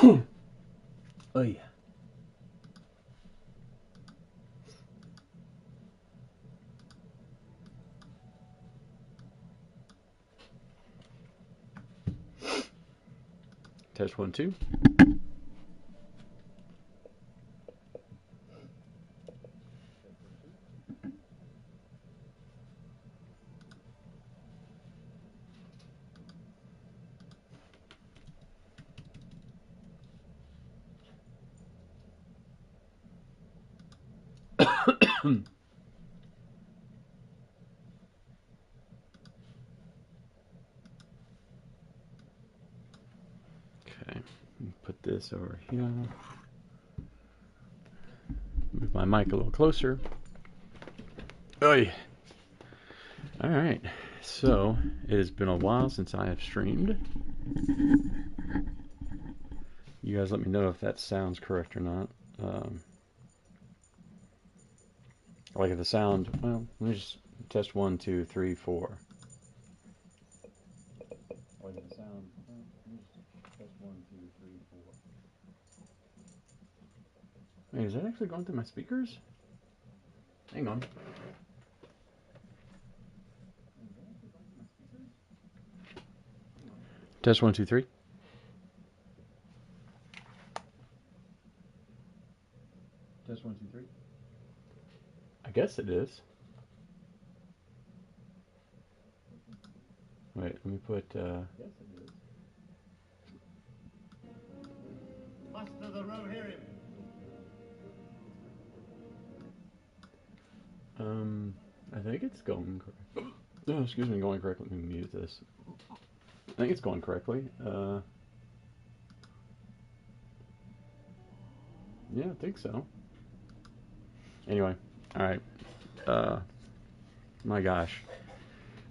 Oh yeah. Test 1, 2. Okay, put this over here. Move my mic a little closer. Oy. All right, so it has been a while since I have streamed. You guys let me know if that sounds correct or not. Like if the sound, well, let me just test 1, 2, 3, 4. Like if the sound, well, let me just test 1, 2, 3, 4. Wait, is that actually going through my speakers? Hang on. Test 1, 2, 3. Test 1, 2, 3. I guess it is. Wait, let me put. Yes, it is. Master the row, hear him. I think it's going correct. Oh, excuse me, going correctly. Let me mute this. I think it's going correctly. Yeah, I think so. Anyway, all right. My gosh,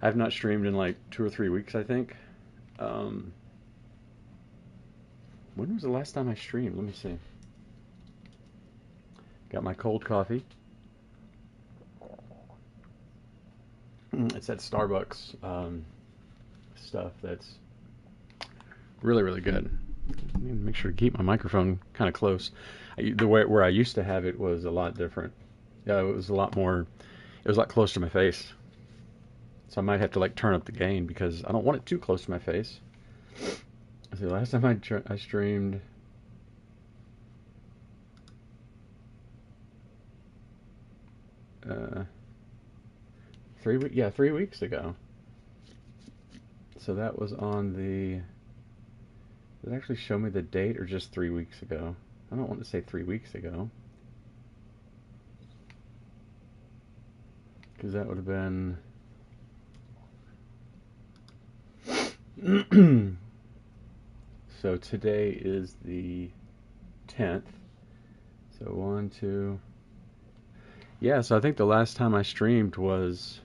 I've not streamed in like 2 or 3 weeks, I think. When was the last time I streamed? Let me see. Got my cold coffee. It's that Starbucks stuff that's really, really good. I need to make sure to keep my microphone kind of close. The way where I used to have it was a lot different. Yeah, it was a lot more. It was a lot closer to my face. So I might have to like turn up the gain because I don't want it too close to my face. So the last time I streamed, 3 weeks ago. So that was on the. Did it actually show me the date or just 3 weeks ago? I don't want to say 3 weeks ago. Because that would have been. So today is the 10th. So 1, 2. Yeah, so I think the last time I streamed was.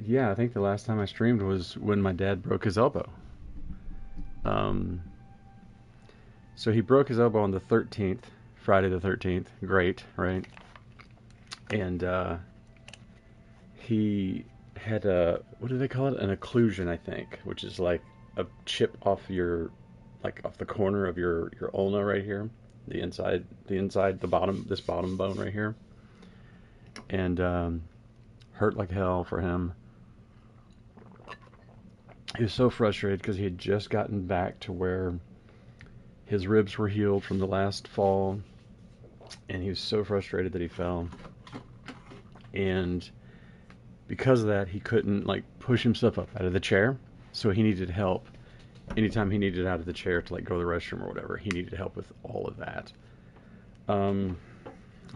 Yeah, I think the last time I streamed was when my dad broke his elbow. Um, so he broke his elbow on the 13th, Friday the 13th. Great, right? And he had a, what do they call it? An occlusion, I think, which is like a chip off your, like off the corner of your ulna right here, the bottom, this bottom bone right here, and hurt like hell for him. He was so frustrated because he had just gotten back to where his ribs were healed from the last fall, and he was so frustrated that he fell. And because of that, he couldn't like push himself up out of the chair, so he needed help. Anytime he needed out of the chair to like go to the restroom or whatever, he needed help with all of that. I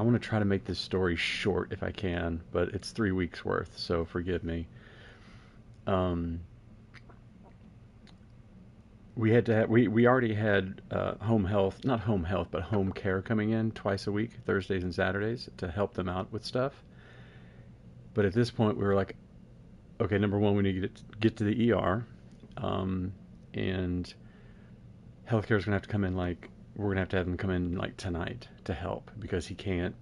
want to try to make this story short if I can, but it's 3 weeks worth, so forgive me. We already had home health, not home health, but home care coming in twice a week, Thursdays and Saturdays, to help them out with stuff. But at this point, we were like, okay, number one, we need to get to the ER, and healthcare is gonna have to come in like we're gonna have to have them come in like tonight to help because he can't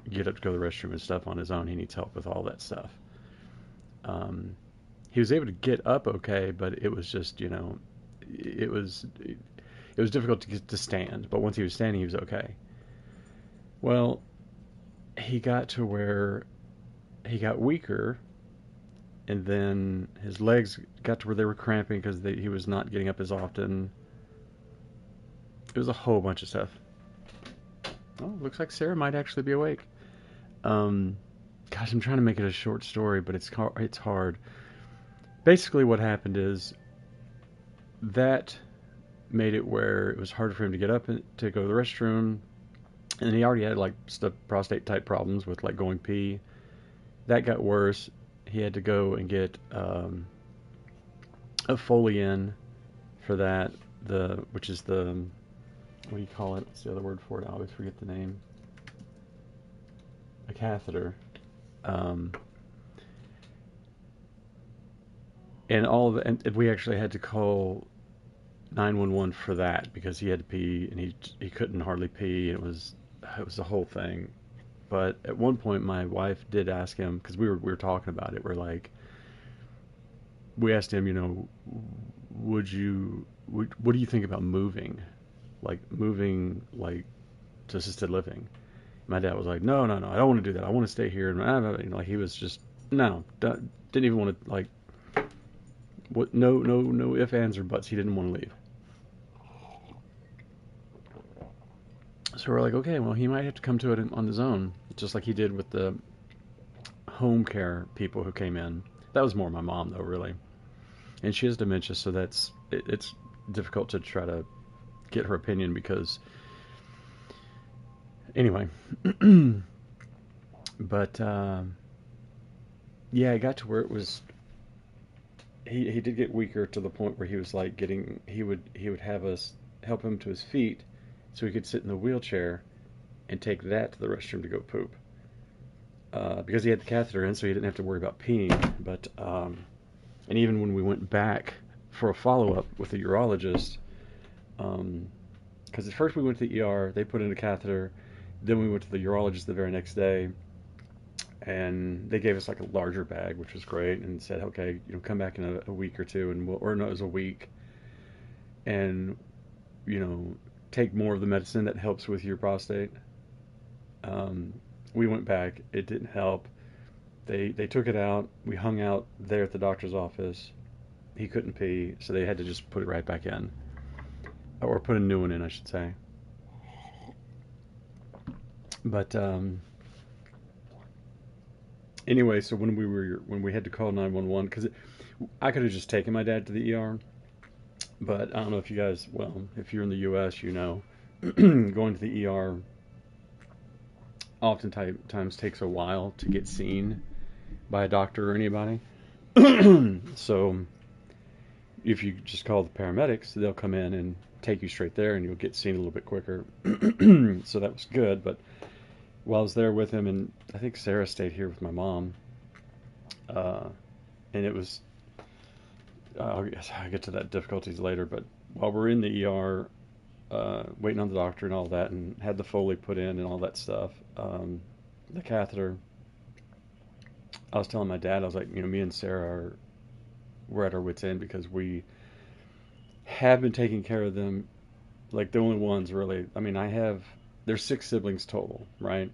get up to go to the restroom and stuff on his own. He needs help with all that stuff. he was able to get up okay, but it was just, it was difficult to get to stand. But once he was standing, he was okay. Well, he got to where he got weaker, and then his legs got to where they were cramping because he was not getting up as often. It was a whole bunch of stuff. Oh, looks like Sarah might actually be awake. Um, Gosh, I'm trying to make it a short story, but it's hard. Basically, what happened is that made it where it was harder for him to get up and to go to the restroom, and he already had like prostate type problems with like going pee. That got worse. He had to go and get a Foley in for that. Which is the, what do you call it? What's the other word for it? I always forget the name. A catheter. Um, and and we actually had to call 911 for that because he had to pee and he couldn't hardly pee. It was a whole thing. But at one point, my wife did ask him, because we were talking about it. We asked him, what do you think about moving, like to assisted living? My dad was like, no, no, no, I don't want to do that. I want to stay here. And like he was just no, didn't even want to, like, what, no ifs, ands, or buts. He didn't want to leave. So we're like, okay, well, he might have to come to it on his own, just like he did with the home care people who came in. That was more my mom, though, really. And she has dementia, so it's difficult to try to get her opinion because, anyway. But yeah, it got to where it was. He did get weaker to the point where he was like he would have us help him to his feet so he could sit in the wheelchair and take that to the restroom to go poop. Because he had the catheter in, so he didn't have to worry about peeing. But and even when we went back for a follow-up with the urologist, because at first we went to the ER, they put in a catheter, then we went to the urologist the very next day, and they gave us like a larger bag, which was great, and said, okay, come back in a week or two, and or no, it was a week, and take more of the medicine that helps with your prostate. We went back. It didn't help. They took it out. We hung out there at the doctor's office. He couldn't pee, so they had to just put it right back in, or put a new one in, I should say. But anyway, so when we had to call 911, because I could have just taken my dad to the ER, but I don't know if you guys, well, if you're in the U.S., going to the ER oftentimes takes a while to get seen by a doctor or anybody. So if you just call the paramedics, they'll come in and take you straight there, and you'll get seen a little bit quicker. So that was good. But while I was there with him, and I think Sarah stayed here with my mom, and it was, I'll get to that difficulties later, but while we're in the ER, waiting on the doctor and all that, and had the Foley put in and all that stuff, the catheter, I was telling my dad, I was like, me and Sarah we're at our wits' end because we have been taking care of them, like the only ones really. I mean, there's 6 siblings total, right?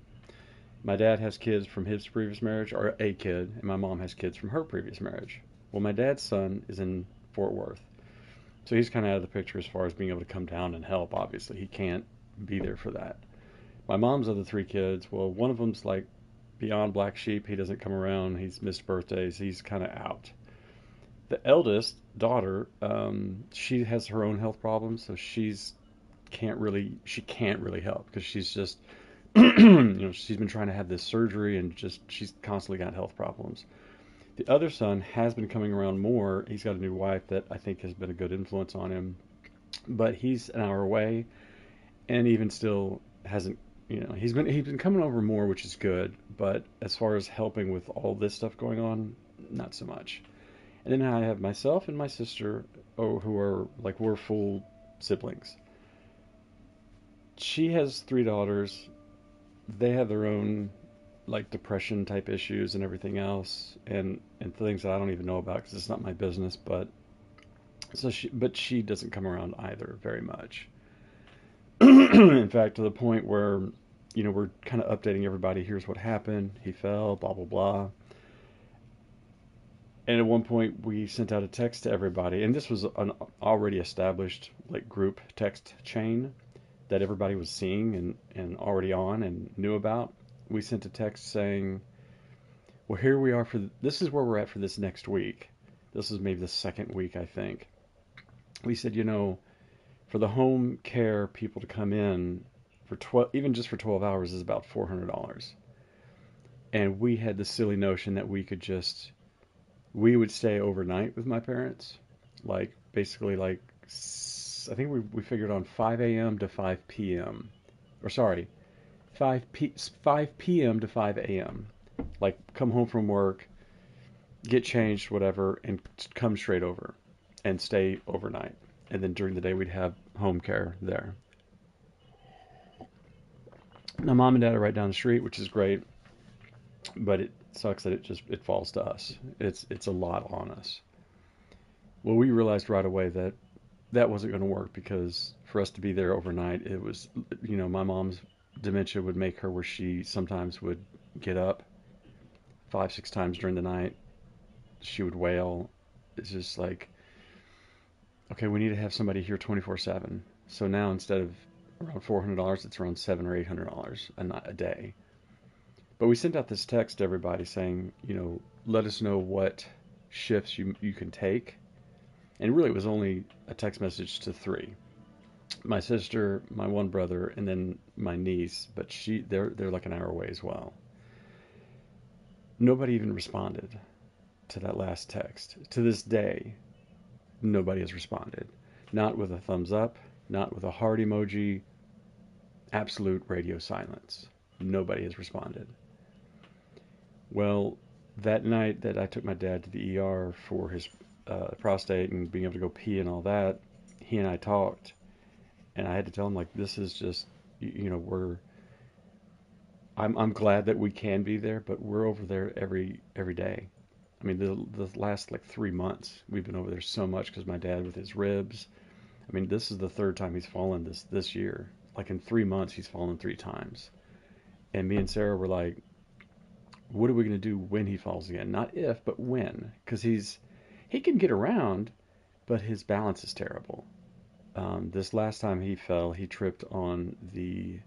My dad has kids from his previous marriage, or a kid, and my mom has kids from her previous marriage. Well, my dad's son is in Fort Worth, so he's kind of out of the picture as far as being able to come down and help. Obviously, he can't be there for that. My mom's other 3 kids, well, one of them's like beyond black sheep. He doesn't come around. He's missed birthdays. He's kind of out. The eldest daughter, she has her own health problems, so she can't really help because she's just she's been trying to have this surgery, and she's constantly got health problems. The other son has been coming around more. He's got a new wife that I think has been a good influence on him, but he's an hour away, and even still hasn't. He's been coming over more, which is good, but as far as helping with all this stuff going on, not so much. And then I have myself and my sister, who are like, we're full siblings. She has 3 daughters. They have their own like depression type issues and everything else, and things that I don't even know about because it's not my business. But she doesn't come around either very much. In fact, to the point where we're kind of updating everybody. Here's what happened. He fell. Blah blah blah. And at one point, we sent out a text to everybody, and this was an already established like group text chain that everybody was seeing and already on and knew about. We sent a text saying, "Well, here we are this is where we're at for this next week." This is maybe the second week, I think. We said, for the home care people to come in for 12, even just for 12 hours is about $400. And we had the silly notion that we would stay overnight with my parents, like basically like I think we figured on 5 a.m. to 5 p.m. or sorry, 5 p.m. to 5 a.m. Like come home from work, get changed, whatever, and come straight over and stay overnight. And then during the day we'd have home care there. Now mom and dad are right down the street, which is great, but it sucks that it falls to us. It's a lot on us. Well, we realized right away that that wasn't going to work because for us to be there overnight, it was, my mom's dementia would make her where she sometimes would get up 5, 6 times during the night. She would wail. It's just like, okay, we need to have somebody here 24/7. So now instead of around $400, it's around $700 or $800 a day. But we sent out this text to everybody saying, let us know what shifts you can take. And really, it was only a text message to three: my sister, my one brother, and then my niece. But they're like an hour away as well. Nobody even responded to that last text. To this day, nobody has responded. Not with a thumbs up, not with a heart emoji. Absolute radio silence. Nobody has responded. Well, that night that I took my dad to the ER for his prostate and being able to go pee and all that, he and I talked, and I had to tell him, like, this is just, I'm glad that we can be there, but we're over there every day. I mean, the last like 3 months we've been over there so much because my dad with his ribs. I mean, this is the third time he's fallen this year. Like in 3 months, he's fallen 3 times. And me and Sarah were like, what are we going to do when he falls again? Not if, but when. Because he can get around, but his balance is terrible. This last time he fell, he tripped on the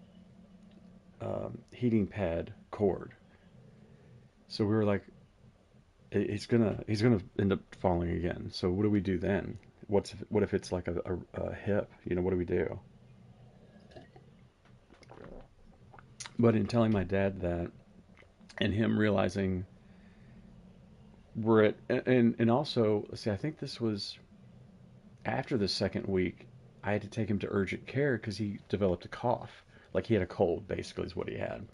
heating pad cord. So we were like, he's gonna end up falling again. So what do we do then? What if it's like a hip? What do we do? But in telling my dad that, and him realizing we're at, and also, see, I think this was after the second week, I had to take him to urgent care because he developed a cough. Like he had a cold, basically, is what he had.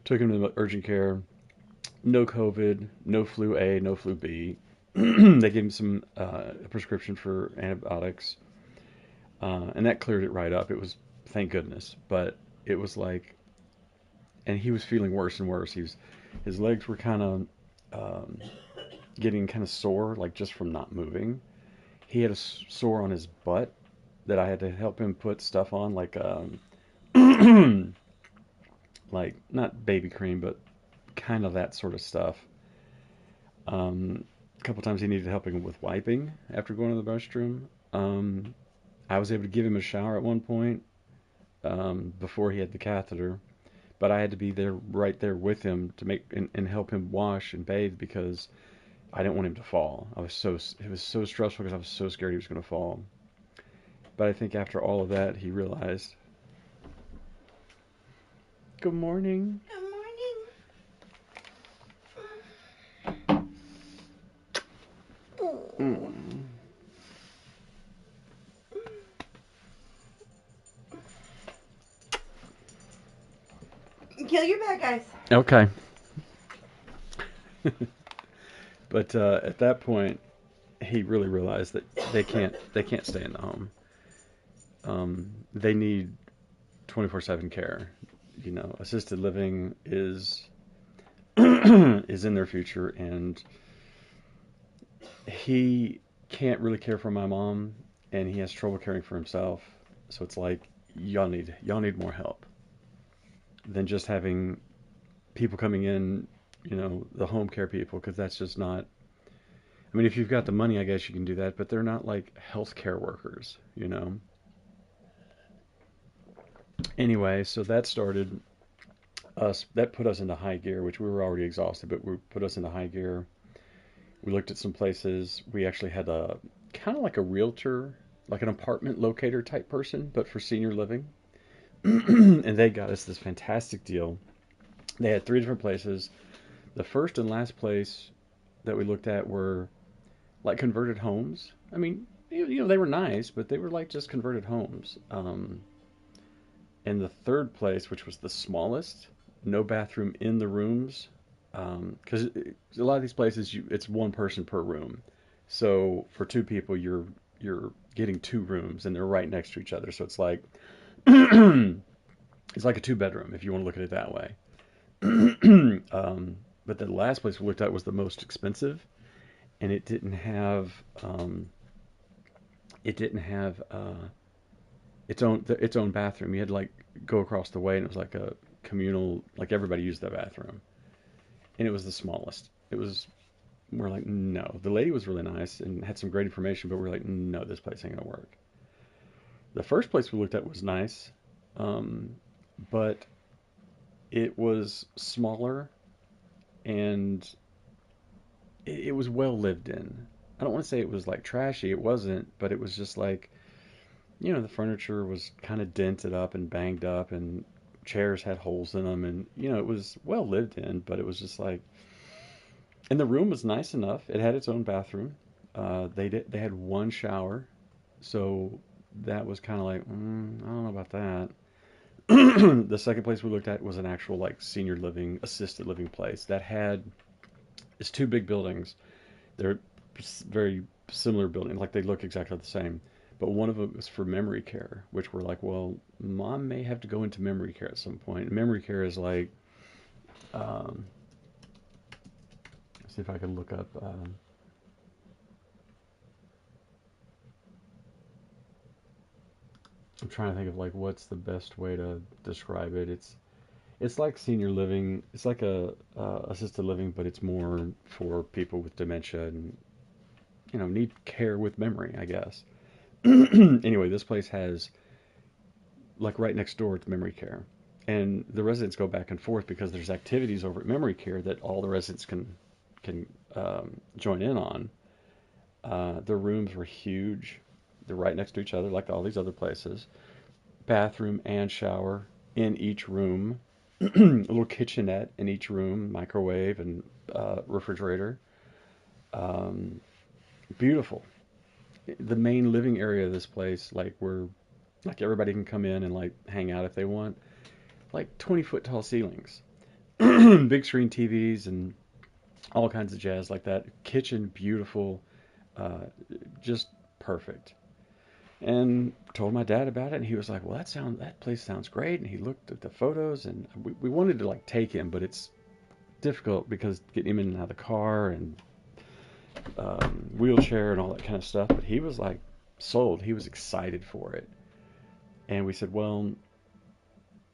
Took him to urgent care. No COVID, no flu A, no flu B. They gave him some prescription for antibiotics, and that cleared it right up. It was, thank goodness. But it was like, and he was feeling worse and worse. His legs were kind of getting kind of sore, like just from not moving. He had a sore on his butt that I had to help him put stuff on, like like not baby cream, but kind of that sort of stuff. A couple times he needed helping with wiping after going to the restroom. I was able to give him a shower at one point before he had the catheter, but I had to be there right there with him to make and help him wash and bathe because I didn't want him to fall. It was so stressful because I was so scared he was going to fall. But I think after all of that, he realized. Good morning. Good morning. Kill your bad guys. Okay. But at that point, he really realized that they can't stay in the home. They need 24/7 care. Assisted living is is in their future, and he can't really care for my mom, and he has trouble caring for himself. So it's like y'all need more help than just having people coming in, the home care people, because that's just not. I mean, if you've got the money, I guess you can do that, but they're not like healthcare workers. Anyway, so that started us. That put us into high gear, which we were already exhausted, but we put us into high gear. We looked at some places. We actually had a kind of like a realtor, like an apartment locator type person, but for senior living. And they got us this fantastic deal. They had three different places. The first and last place that we looked at were like converted homes. I mean, they were nice, but they were like just converted homes. And the third place, which was the smallest, no bathroom in the rooms, because a lot of these places, it's one person per room. So for two people, you're getting two rooms, and they're right next to each other. So it's like it's like a two bedroom if you want to look at it that way. But the last place we looked at was the most expensive, and it didn't have its own bathroom. You had to like go across the way, and it was like a communal, like everybody used that bathroom, and it was the smallest. We're like, no. The lady was really nice and had some great information, but we're like, no, this place ain't gonna work. The first place we looked at was nice, um, but it was smaller, and it was well lived in. I don't want to say it was like trashy. It wasn't, but it was just like, the furniture was kind of dented up and banged up, and chairs had holes in them, and it was well lived in, but it was just like, and the room was nice enough. It had its own bathroom. They had one shower, so that was kind of like, I don't know about that. The second place we looked at was an actual like senior living, assisted living place that had it's two big buildings. They're very similar buildings, like they look exactly the same. But one of them was for memory care, which we're like, well, mom may have to go into memory care at some point. Memory care is like, um, see if I can look up. I'm trying to think of like what's the best way to describe it. It's like senior living. It's like a assisted living, but it's more for people with dementia and need care with memory, I guess. Anyway, this place has like right next door to memory care, and the residents go back and forth because there's activities over at memory care that all the residents can join in on. The rooms were huge. They're right next to each other, like all these other places. Bathroom and shower in each room. A little kitchenette in each room, microwave and refrigerator. Um, Beautiful. The main living area of this place, like where like everybody can come in and like hang out if they want. Like 20-foot tall ceilings, big screen TVs, and all kinds of jazz like that. Kitchen beautiful, uh, just perfect. And told my dad about it, and he was like, "Well, that place sounds great." And he looked at the photos, and we wanted to like take him, but it's difficult because getting him in and out of the car and wheelchair and all that kind of stuff. But he was like sold. He was excited for it, and we said, "Well,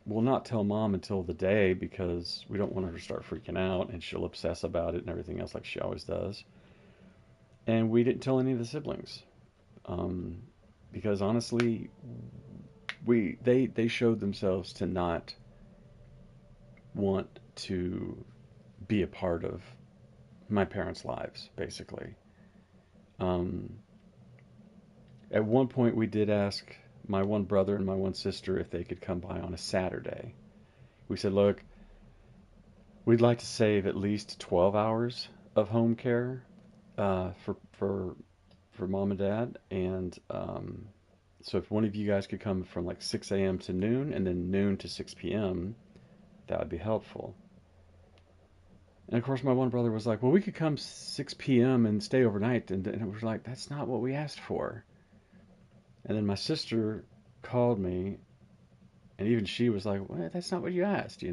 we'll not tell mom until the day because we don't want her to start freaking out and she'll obsess about it and everything else like she always does." And we didn't tell any of the siblings um, because honestly, they showed themselves to not want to be a part of my parents' lives, basically. Um, at one point, we did ask my one brother and my one sister if they could come by on a Saturday. We said, "Look, we'd like to save at least 12 hours of home care for mom and dad, and so if one of you guys could come from like 6 a.m. to noon and then noon to 6 p.m., that would be helpful." And of course, my one brother was like, "Well, we could come 6 p.m. and stay overnight," and it was like, "That's not what we asked for." And then my sister called me, and even she was like, "Well, that's not what you asked."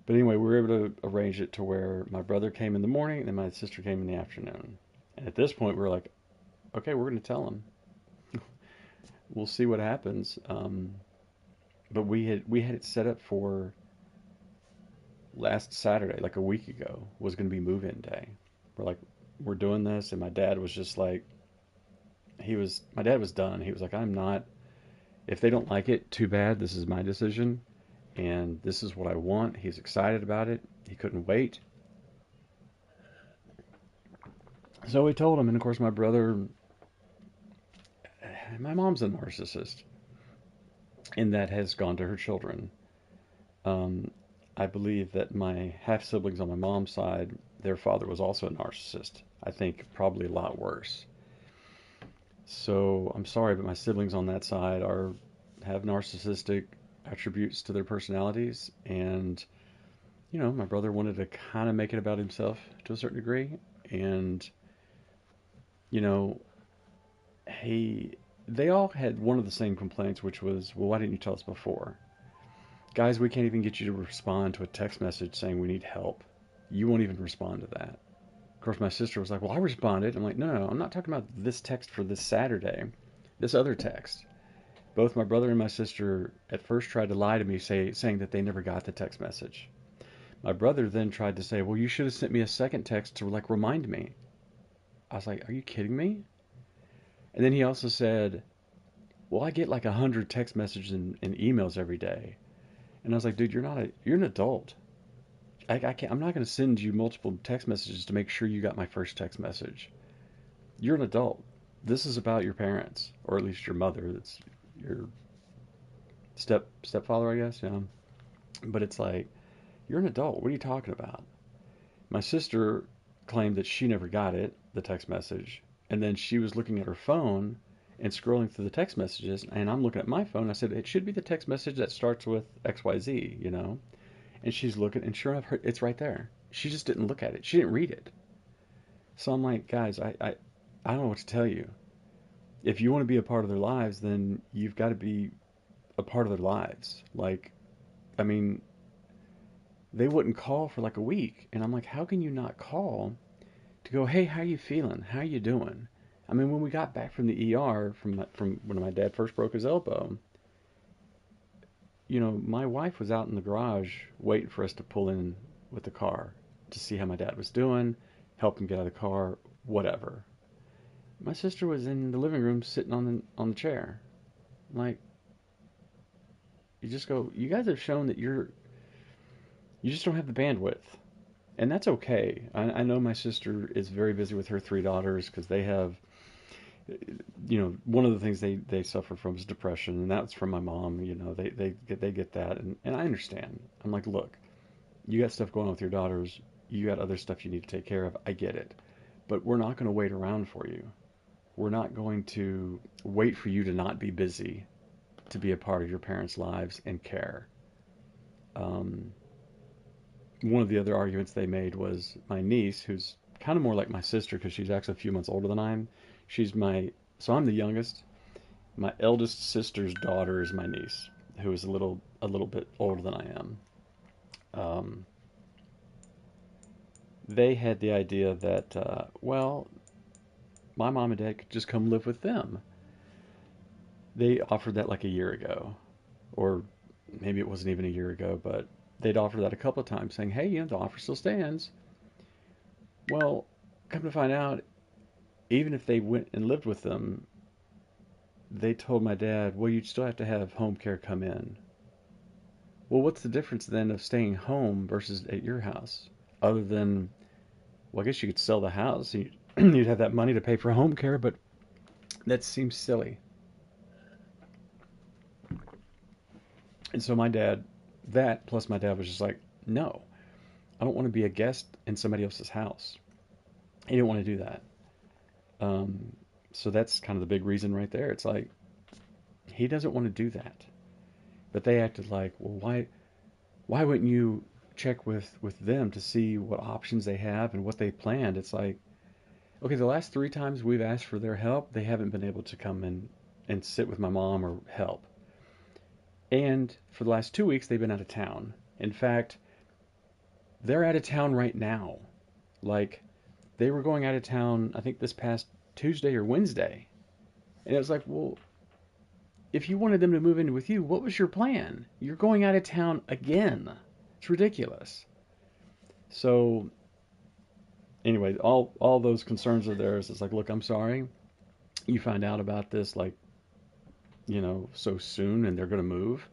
But anyway, we were able to arrange it to where my brother came in the morning and my sister came in the afternoon. And at this point, we were like, okay, we're going to tell him. We'll see what happens. But we had it set up for last Saturday, like a week ago, was going to be move-in day. We're like, we're doing this, and my dad was just like, my dad was done. He was like, I'm not. If they don't like it, too bad. This is my decision, and this is what I want. He's excited about it. He couldn't wait. So we told him, and of course, my mom's a narcissist, and that has gone to her children. Um, I believe that my half siblings on my mom's side, their father was also a narcissist. I think probably a lot worse. So I'm sorry, but my siblings on that side have narcissistic attributes to their personalities, and my brother wanted to kind of make it about himself to a certain degree, and you know, he they all had one of the same complaints, which was, well, why didn't you tell us before? Guys, we can't even get you to respond to a text message saying we need help. You won't even respond to that. Of course, my sister was like, well, I responded. I'm like, no, I'm not talking about this text for this Saturday. This other text. Both my brother and my sister at first tried to lie to me, saying that they never got the text message. My brother then tried to say, well, you should have sent me a second text to like remind me. I was like, are you kidding me? And then he also said, well, I get like 100 text messages and emails every day. And I was like, dude, you're an adult. I can't, I'm not going to send you multiple text messages to make sure you got my first text message. You're an adult. This is about your parents, or at least your mother. That's your stepfather, I guess. Yeah. But it's like, you're an adult. What are you talking about? My sister claimed that she never got it, the text message, and then she was looking at her phone and scrolling through the text messages, and I'm looking at my phone. I said, it should be the text message that starts with XYZ, And she's looking, and sure enough, it's right there. She just didn't look at it. She didn't read it. So I'm like, guys, I don't know what to tell you. If you want to be a part of their lives, then you've got to be a part of their lives. Like, I mean, they wouldn't call for like a week, and I'm like, how can you not call to go, hey, how you feeling? How you doing? I mean, when we got back from the ER from when my dad first broke his elbow, my wife was out in the garage waiting for us to pull in with the car to see how my dad was doing, help him get out of the car, whatever. My sister was in the living room sitting on the chair. I'm like, you just go, you guys have shown that you just don't have the bandwidth. And that's okay. I know my sister is very busy with her three daughters because they have, one of the things they suffer from is depression, and that's from my mom. They get that, and I understand. I'm like, look, you got stuff going on with your daughters. You got other stuff you need to take care of. I get it, but we're not going to wait around for you. We're not going to wait for you to not be busy to be a part of your parents' lives and care. Um, One of the other arguments they made was my niece, who's kind of more like my sister because she's actually a few months older than I am. So I'm the youngest. My eldest sister's daughter is my niece, who is a little bit older than I am. Um, they had the idea that, well, my mom and dad could just come live with them. They offered that like a year ago, or maybe it wasn't even a year ago, but they'd offered that a couple of times, saying, hey, the offer still stands. Well, come to find out, even if they went and lived with them, they told my dad, well, you'd still have to have home care come in. Well, what's the difference then of staying home versus at your house? Other than, well, I guess you could sell the house. You'd have that money to pay for home care, but that seems silly. And so that plus my dad was just like, no, I don't want to be a guest in somebody else's house. He didn't want to do that. Um, so that's kind of the big reason right there. It's like, he doesn't want to do that. But they acted like, well, why wouldn't you check with them to see what options they have and what they planned? It's like, okay, the last three times we've asked for their help, they haven't been able to come and sit with my mom or help. And for the last 2 weeks, they've been out of town. In fact, they're out of town right now. Like, they were going out of town, I think this past Tuesday or Wednesday. And it was like, well, if you wanted them to move in with you, what was your plan? You're going out of town again. It's ridiculous. So anyway, all those concerns are theirs. It's like, look, I'm sorry. You find out about this like, so soon and they're going to move,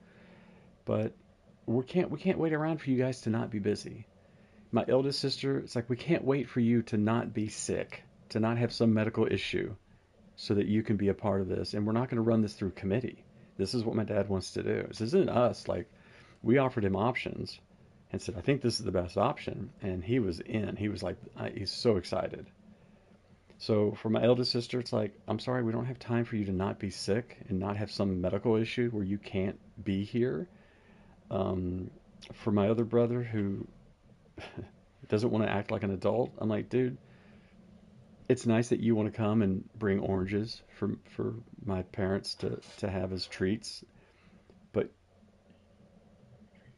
but we can't wait around for you guys to not be busy. My eldest sister, it's like we can't wait for you to not be sick, to not have some medical issue so that you can be a part of this. And we're not going to run this through committee. This is what my dad wants to do. This isn't us. Like, we offered him options and said, I think this is the best option. And he was in. He was like, he's so excited. So for my eldest sister, it's like, I'm sorry, we don't have time for you to not be sick and not have some medical issue where you can't be here. Um, for my other brother who doesn't want to act like an adult, I'm like, dude, it's nice that you want to come and bring oranges for my parents to have as treats, but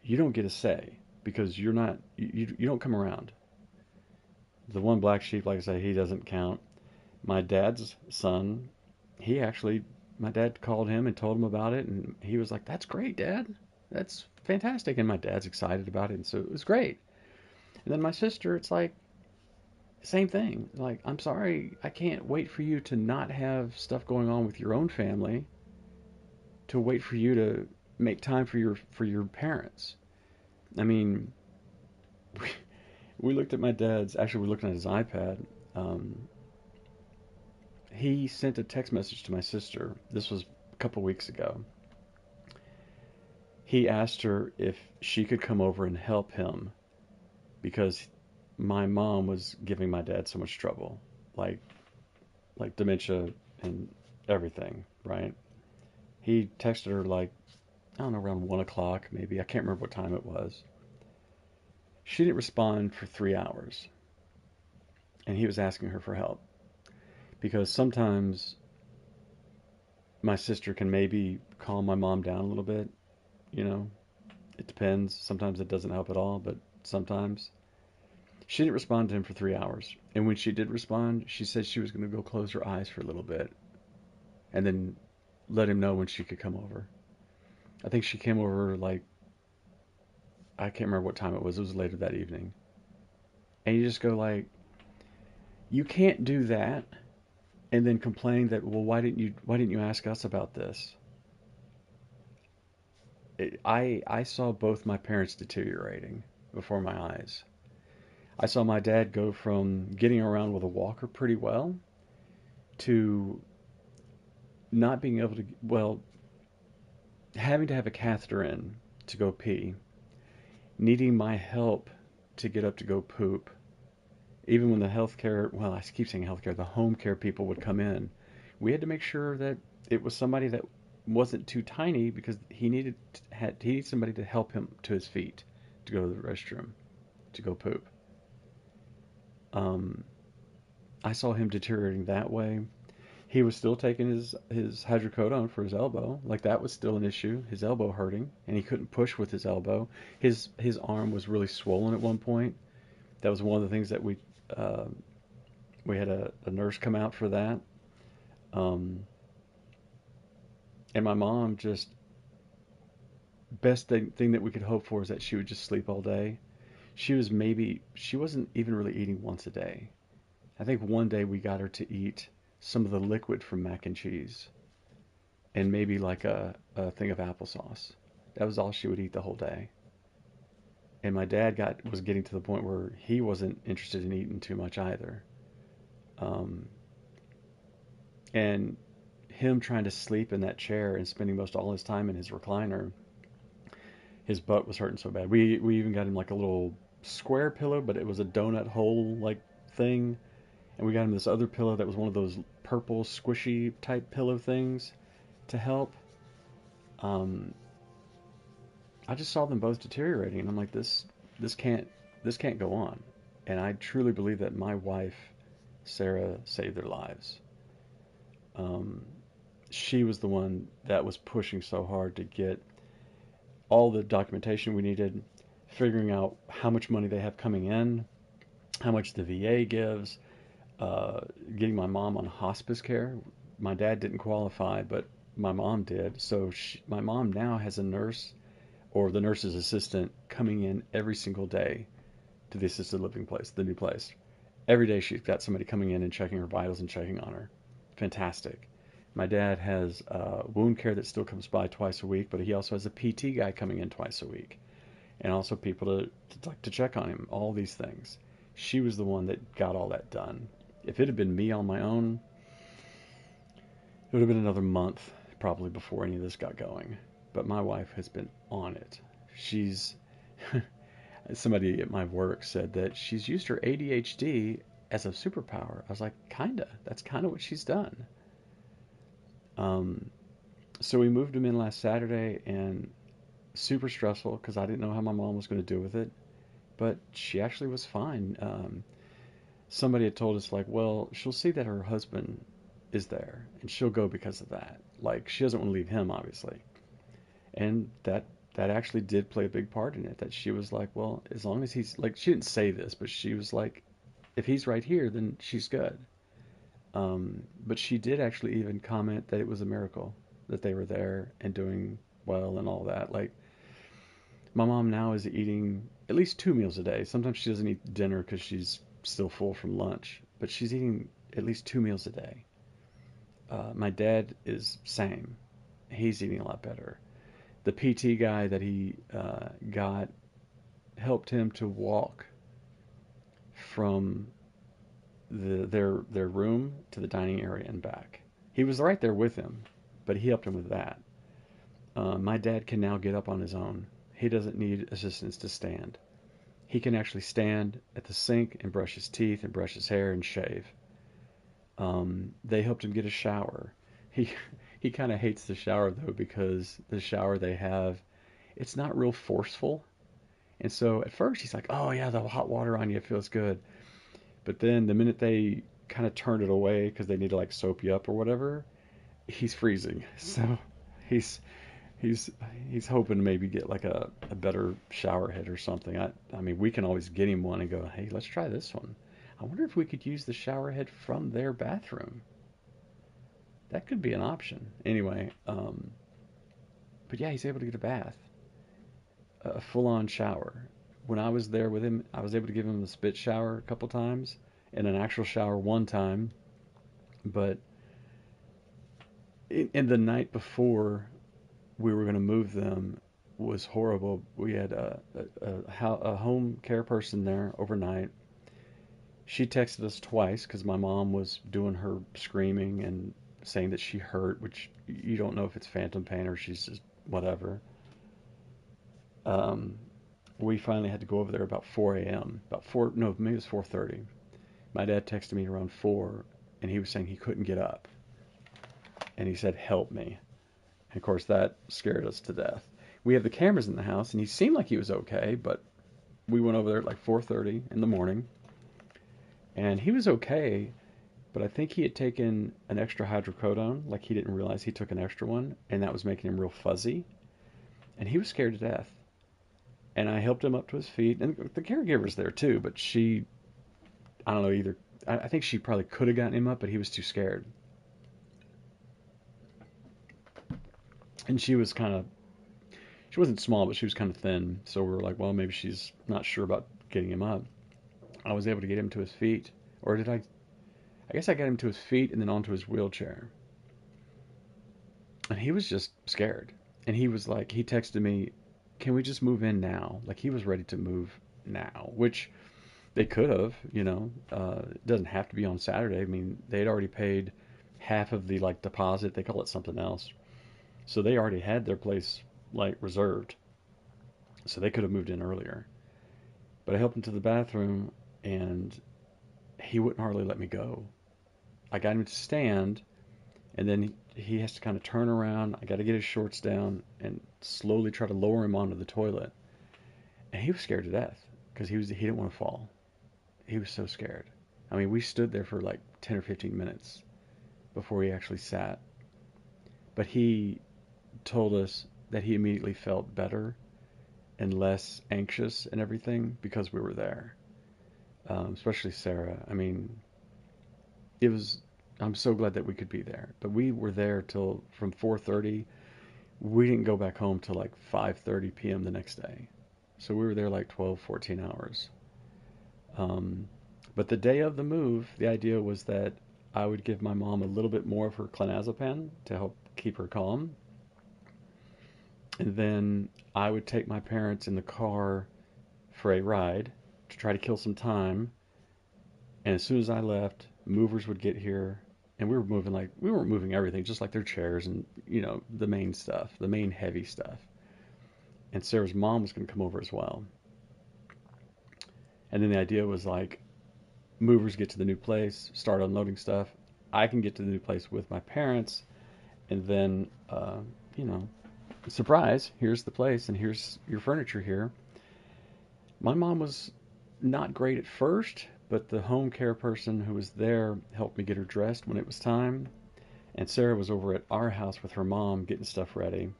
you don't get a say because you're not you don't come around. The one black sheep, like I say, he doesn't count. My dad's son, he actually, my dad called him and told him about it, and he was like, "That's great, Dad. That's fantastic." And my dad's excited about it, and so it was great. And then my sister, it's like same thing. Like, I'm sorry, I can't wait for you to not have stuff going on with your own family to wait for you to make time for your parents. I mean, we, we looked at my dad's. Actually, we looked at his iPad. Um, he sent a text message to my sister. This was a couple weeks ago. He asked her if she could come over and help him because my mom was giving my dad so much trouble, like dementia and everything, right? He texted her like, I don't know, around 1 o'clock maybe. I can't remember what time it was. She didn't respond for 3 hours, and he was asking her for help because sometimes my sister can maybe calm my mom down a little bit. You know, it depends. Sometimes it doesn't help at all, but sometimes. She didn't respond to him for 3 hours. And when she did respond, she said she was going to go close her eyes for a little bit and then let him know when she could come over. I think she came over like, I can't remember what time it was. It was later that evening. And you just go like, you can't do that and then complain that, well, why didn't you ask us about this? I saw both my parents deteriorating before my eyes. I saw my dad go from getting around with a walker pretty well to not being able to, well, having to have a catheter in to go pee, needing my help to get up to go poop. Even when the healthcare, well, I keep saying healthcare, the home care people would come in, we had to make sure that it was somebody that wasn't too tiny because he needed somebody to help him to his feet to go to the restroom to go poop. Um, I saw him deteriorating that way. He was still taking his hydrocodone for his elbow. Like that was still an issue. His elbow hurting, and he couldn't push with his elbow. His arm was really swollen at one point. That was one of the things that uh, we had a nurse come out for that. Um, and my mom just best thing that we could hope for is that she would just sleep all day. She wasn't even really eating once a day. I think one day we got her to eat some of the liquid from mac and cheese and maybe like a thing of applesauce. That was all she would eat the whole day. And my dad was getting to the point where he wasn't interested in eating too much either. Um, and him trying to sleep in that chair and spending most all his time in his recliner, his butt was hurting so bad. We even got him like a little square pillow, but it was a donut hole like thing, and we got him this other pillow that was one of those purple squishy type pillow things to help. Um, I just saw them both deteriorating, and I'm like, this can't this can't go on. And I truly believe that my wife, Sarah, saved their lives. Um, she was the one that was pushing so hard to get all the documentation we needed. figuring out how much money they have coming in, how much the VA gives, uh, getting my mom on hospice care. My dad didn't qualify, but my mom did. So my mom now has a nurse or the nurse's assistant coming in every single day to the assisted living place, the new place. Every day she's got somebody coming in and checking her vitals and checking on her. Fantastic. My dad has wound care that still comes by twice a week, but he also has a PT guy coming in twice a week, and also people to check on him. All these things. She was the one that got all that done. If it had been me on my own, it would have been another month probably before any of this got going. But my wife has been on it. She's somebody at my work said that she's used her ADHD as a superpower. I was like, kinda. That's kind of what she's done. Um, so we moved him in last Saturday, and super stressful because I didn't know how my mom was going to do with it. But she actually was fine. Somebody had told us like, well, she'll see that her husband is there, and she'll go because of that. Like she doesn't want to leave him, obviously, and that actually did play a big part in it. That she was like, well, as long as he's like, she didn't say this, but she was like, if he's right here, then she's good. But she did actually even comment that it was a miracle that they were there and doing well and all that. Like my mom now is eating at least 2 meals a day. Sometimes she doesn't eat dinner because she's still full from lunch, but she's eating at least 2 meals a day. My dad is same. He's eating a lot better. The PT guy that he got helped him to walk from their room to the dining area and back. He was right there with him, but he helped him with that. My dad can now get up on his own. He doesn't need assistance to stand. He can actually stand at the sink and brush his teeth and brush his hair and shave. They helped him get a shower. He he kind of hates the shower though because the shower they have, it's not real forceful. And so at first he's like, "Oh yeah, the hot water on you feels good." But then the minute they kind of turn it away because they need to like soap you up or whatever, he's freezing. So he's he's he's hoping to maybe get like a better shower head or something. I mean we can always get him one and go, hey, let's try this one. I wonder if we could use the shower head from their bathroom. That could be an option. Anyway, but yeah, he's able to get a bath, a full-on shower. When I was there with him, I was able to give him a spit shower a couple times and an actual shower one time. But in the night before we were going to move them was horrible. We had a home care person there overnight. She texted us twice because my mom was doing her screaming and saying that she hurt, which you don't know if it's phantom pain or she's just whatever. Um, we finally had to go over there about 4 a.m. About 4, no, maybe it was 4:30. My dad texted me around 4, and he was saying he couldn't get up, and he said, "Help me." And of course, that scared us to death. We have the cameras in the house, and he seemed like he was okay, but we went over there at like 4:30 in the morning, and he was okay, but I think he had taken an extra hydrocodone, like he didn't realize he took an extra one, and that was making him real fuzzy, and he was scared to death. And I helped him up to his feet, and the caregiver's there too, but I don't know either. I think she probably could have gotten him up, but he was too scared. And she wasn't small, but she was kind of thin. So we were like, well, maybe she's not sure about getting him up. I was able to get him to his feet. Or did I? I guess I got him to his feet and then onto his wheelchair. And he was just scared. And he was like, he texted me, can we just move in now? Like he was ready to move now, which they could have, you know. It doesn't have to be on Saturday. I mean, they'd already paid half of the like deposit. They call it something else. So they already had their place like reserved. So they could have moved in earlier. But I helped him to the bathroom and he wouldn't hardly let me go. I got him to stand and then he has to kind of turn around. I got to get his shorts down and slowly try to lower him onto the toilet. And he was scared to death because he didn't want to fall. He was so scared. I mean, we stood there for like 10 or 15 minutes before he actually sat. But he told us that he immediately felt better and less anxious and everything because we were there. Especially Sarah. I mean, it was. I'm so glad that we could be there. But we were there till from 4:30. We didn't go back home till like 5:30 p.m. the next day. So we were there like 12, 14 hours. Um, but the day of the move, the idea was that I would give my mom a little bit more of her clonazepam to help keep her calm. And then I would take my parents in the car for a ride to try to kill some time. And as soon as I left, movers would get here, and we were moving like we weren't moving everything, just like their chairs and the main stuff, the main heavy stuff. And Sarah's mom was going to come over as well. And then the idea was like movers get to the new place, start unloading stuff. I can get to the new place with my parents, and then you know, surprise, here's the place and here's your furniture here. My mom was not great at first, but the home care person who was there helped me get her dressed when it was time. And Sarah was over at our house with her mom getting stuff ready.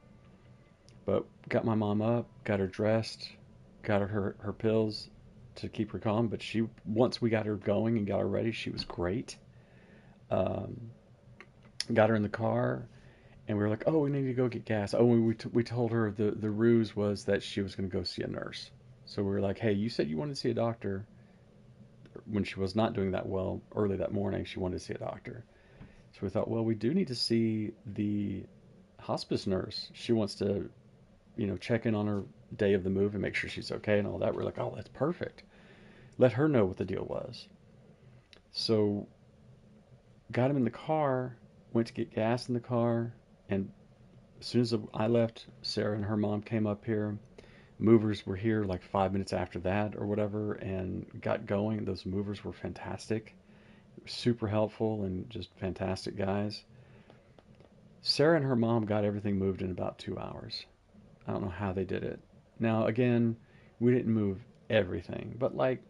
But got my mom up, got her dressed, got her pills to keep her calm. But she once we got her going and got her ready, she was great. Um, got her in the car, and we were like, "Oh, we need to go get gas." Oh, we told her the ruse was that she was going to go see a nurse. So we were like, "Hey, you said you wanted to see a doctor." When she was not doing that well early that morning, she wanted to see a doctor. So we thought, well, we do need to see the hospice nurse. She wants to, check in on her day of the move and make sure she's okay and all that. We're like, oh, that's perfect. Let her know what the deal was. So got him in the car, went to get gas in the car, and as soon as I left, Sarah and her mom came up here. Movers were here like 5 minutes after that or whatever and got going. Those movers were fantastic, super helpful, and just fantastic guys. Sarah and her mom got everything moved in about 2 hours. I don't know how they did it. Now, again, we didn't move everything, but like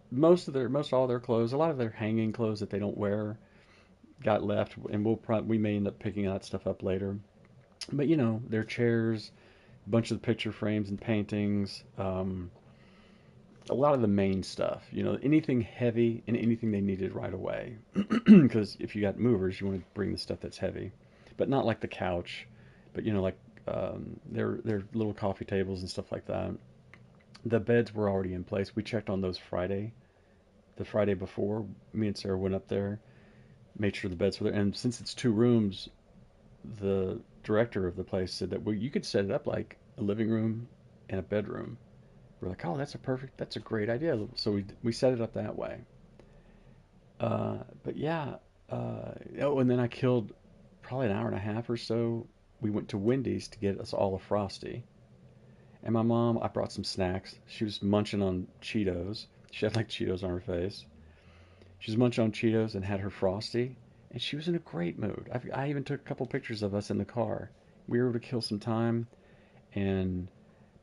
most all their clothes, a lot of their hanging clothes that they don't wear got left, and we may end up picking that stuff up later. But their chairs, a bunch of the picture frames and paintings, a lot of the main stuff. Anything heavy and anything they needed right away. Because if you got movers, you want to bring the stuff that's heavy, but not like the couch, but like their little coffee tables and stuff like that. The beds were already in place. We checked on those the Friday before. Me and Sarah went up there, made sure the beds were there. And since it's 2 rooms, the director of the place said that you could set it up like a living room and a bedroom. We're like, oh, that's a great idea. So we set it up that way. But yeah, oh, and then I killed probably an hour and a half or so. We went to Wendy's to get us all a Frosty. And my mom, I brought some snacks. She was munching on Cheetos. She had like Cheetos on her face. She was munching on Cheetos and had her Frosty. And she was in a great mood. I even took a couple pictures of us in the car. We were able to kill some time. And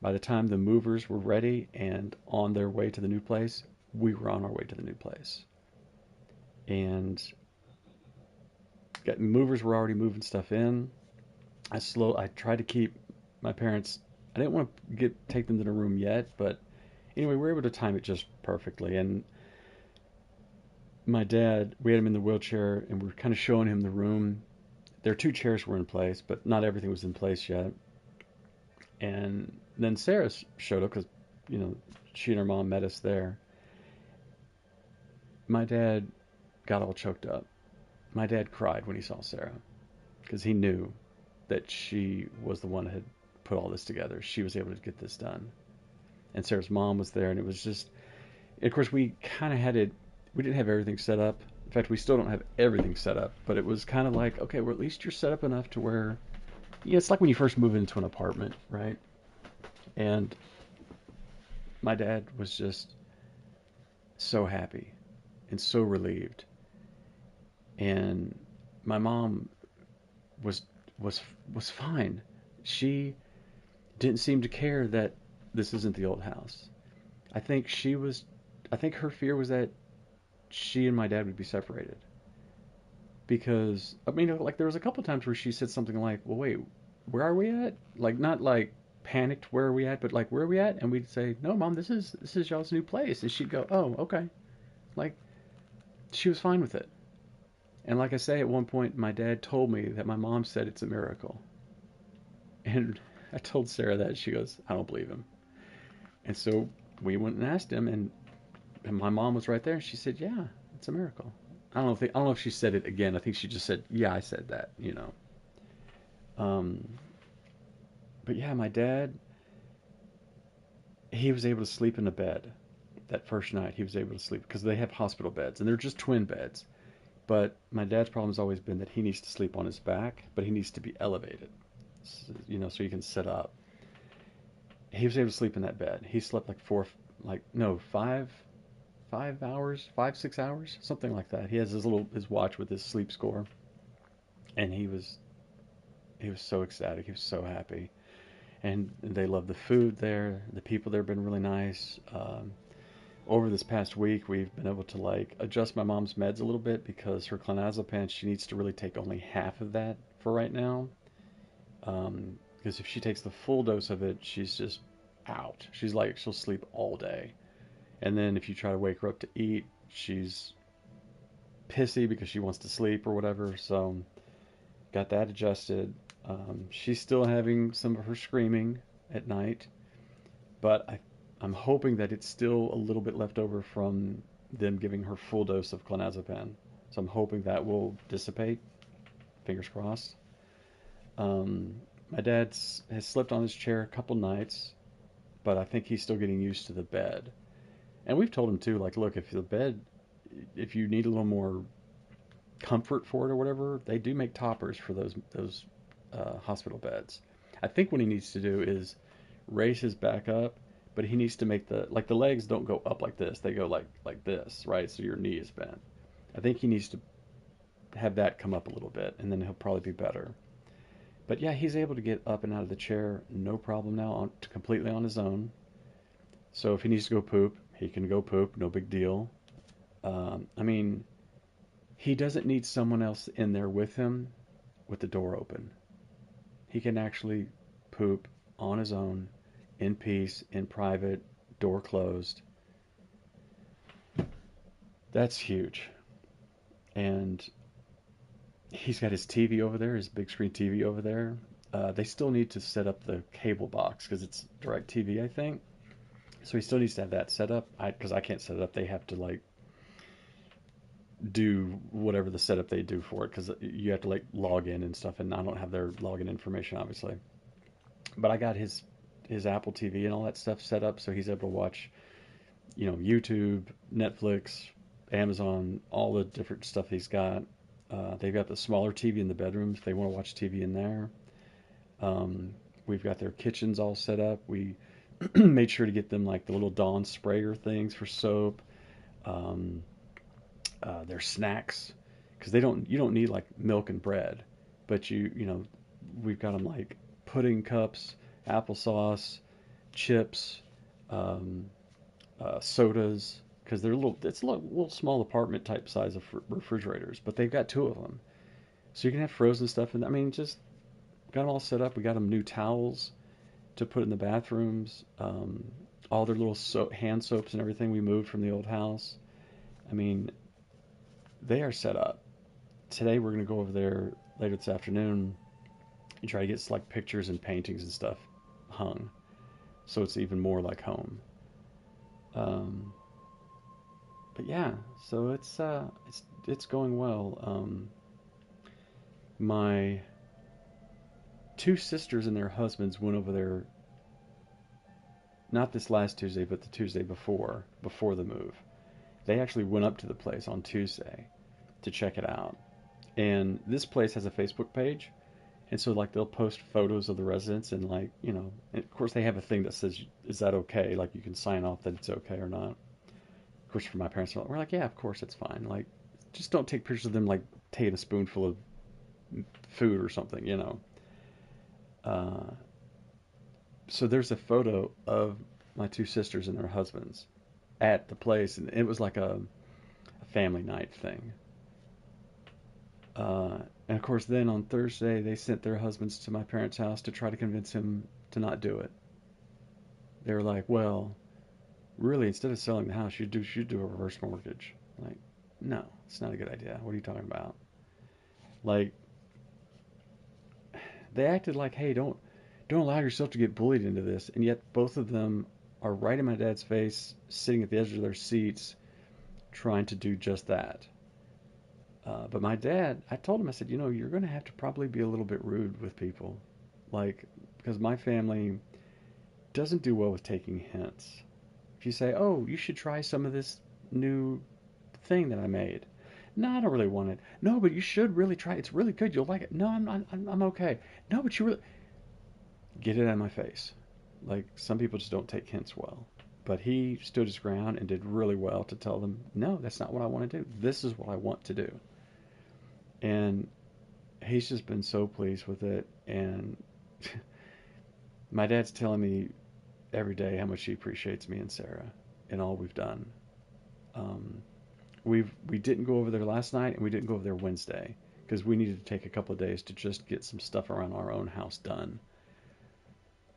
by the time the movers were ready and on their way to the new place, we were on our way to the new place. And movers were already moving stuff in. I tried to keep my parents. I didn't want to take them to the room yet, but anyway, we were able to time it just perfectly. And my dad, we had him in the wheelchair, and we were kind of showing him the room. Their 2 chairs were in place, but not everything was in place yet. And then Sarah showed up because, she and her mom met us there. My dad got all choked up. My dad cried when he saw Sarah because he knew that she was the one that had put all this together. She was able to get this done. And Sarah's mom was there, and it was just, of course, we kind of had it, we didn't have everything set up. In fact, we still don't have everything set up, but it was kind of like, okay, well, at least you're set up enough to where, it's like when you first move into an apartment, right? And my dad was just so happy and so relieved. And my mom was was was fine. She didn't seem to care that this isn't the old house. I think I think her fear was that she and my dad would be separated. Because I mean, like there was a couple times where she said something like, "Well, wait, where are we at?" Like not like panicked, where are we at? But like, where are we at? And we'd say, no, Mom, this is y'all's new place. And she'd go, oh, okay. Like, she was fine with it. And like I say, at one point, my dad told me that my mom said it's a miracle. And I told Sarah that. She goes, I don't believe him. And so we went and asked him, and my mom was right there. And she said, yeah, it's a miracle. I don't know if she said it again. I think she just said, yeah, I said that, you know. Um, but yeah, my dad, he was able to sleep in a bed that first night. He was able to sleep because they have hospital beds, and they're just twin beds. But my dad's problem has always been that he needs to sleep on his back, but he needs to be elevated, you know, so he can sit up. He was able to sleep in that bed. He slept like no, 5 hours, 6 hours, something like that. He has his watch with his sleep score, and he was so ecstatic. He was so happy, and they love the food there. The people there have been really nice. Over this past week, we've been able to like adjust my mom's meds a little bit because her clonazepam, she needs to really take only half of that for right now. Because if she takes the full dose of it, she's just out. She's like, she'll sleep all day. And then if you try to wake her up to eat, she's pissy because she wants to sleep or whatever. So got that adjusted. She's still having some of her screaming at night, but I'm hoping that it's still a little bit left over from them giving her full dose of clonazepam. So I'm hoping that will dissipate. Fingers crossed. My dad has slept on his chair a couple nights, but I think he's still getting used to the bed. And we've told him too, like, look, if you need a little more comfort for it or whatever, they do make toppers for those hospital beds. I think what he needs to do is raise his back up, but he needs to make the legs don't go up like this; they go like this, right? So your knee is bent. I think he needs to have that come up a little bit, and then he'll probably be better. But yeah, he's able to get up and out of the chair, no problem now, completely on his own. So if he needs to go poop, he can go poop, no big deal. I mean, he doesn't need someone else in there with him with the door open. He can actually poop on his own, in peace, in private, door closed. That's huge. And he's got his TV over there, his big screen TV over there. They still need to set up the cable box because it's direct TV, I think. So he still needs to have that set up. Because I can't set it up. They have to like do whatever the setup they do for it because you have to like log in and stuff, and I don't have their login information obviously. But I got his Apple TV and all that stuff set up so he's able to watch, you know, YouTube, Netflix, Amazon, all the different stuff he's got. They've got the smaller TV in the bedrooms. They want to watch TV in there. We've got their kitchens all set up. We made sure to get them like the little Dawn sprayer things for soap. Um, their snacks because you don't need like milk and bread, but you know we've got them like pudding cups, applesauce, chips, um, sodas because they're it's a little small apartment type size of refrigerators, but they've got two of them, so you can have frozen stuff. And I mean, just got them all set up. We got them new towels to put in the bathrooms. All their little hand soaps and everything we moved from the old house. I mean, they are set up. Today we're going to go over there later this afternoon and try to get like pictures and paintings and stuff hung, so it's even more like home. Um, but yeah, so it's going well. My two sisters and their husbands went over there, not this last Tuesday, but the Tuesday before the move. They actually went up to the place on Tuesday to check it out. And this place has a Facebook page, and so like they'll post photos of the residents and like, you know, and of course they have a thing that says, is that okay? Like you can sign off that it's okay or not. Of course, for my parents, we're like, yeah, of course it's fine. Like, just don't take pictures of them like taking a spoonful of food or something, you know. Uh, so there's a photo of my two sisters and their husbands at the place, and it was like a family night thing. And of course, then on Thursday, they sent their husbands to my parents' house to try to convince him to not do it. They were like, well, really, instead of selling the house, you should do a reverse mortgage. Like, no, it's not a good idea. What are you talking about? Like, they acted like, hey, don't allow yourself to get bullied into this, and yet both of them are right in my dad's face, sitting at the edge of their seats, trying to do just that. But my dad, I told him, I said, you're going to have to probably be a little bit rude with people, like, because my family doesn't do well with taking hints. If you say, oh, you should try some of this new thing that I made. No, I don't really want it. No, but you should really try it. It's really good. You'll like it. No, I'm okay. No, but you really get it out of my face. Like some people just don't take hints well. But he stood his ground and did really well to tell them, no, that's not what I want to do. This is what I want to do. And he's just been so pleased with it. And my dad's telling me every day how much he appreciates me and Sarah and all we've done. Um, we didn't go over there last night and we didn't go over there Wednesday because we needed to take a couple of days to just get some stuff around our own house done.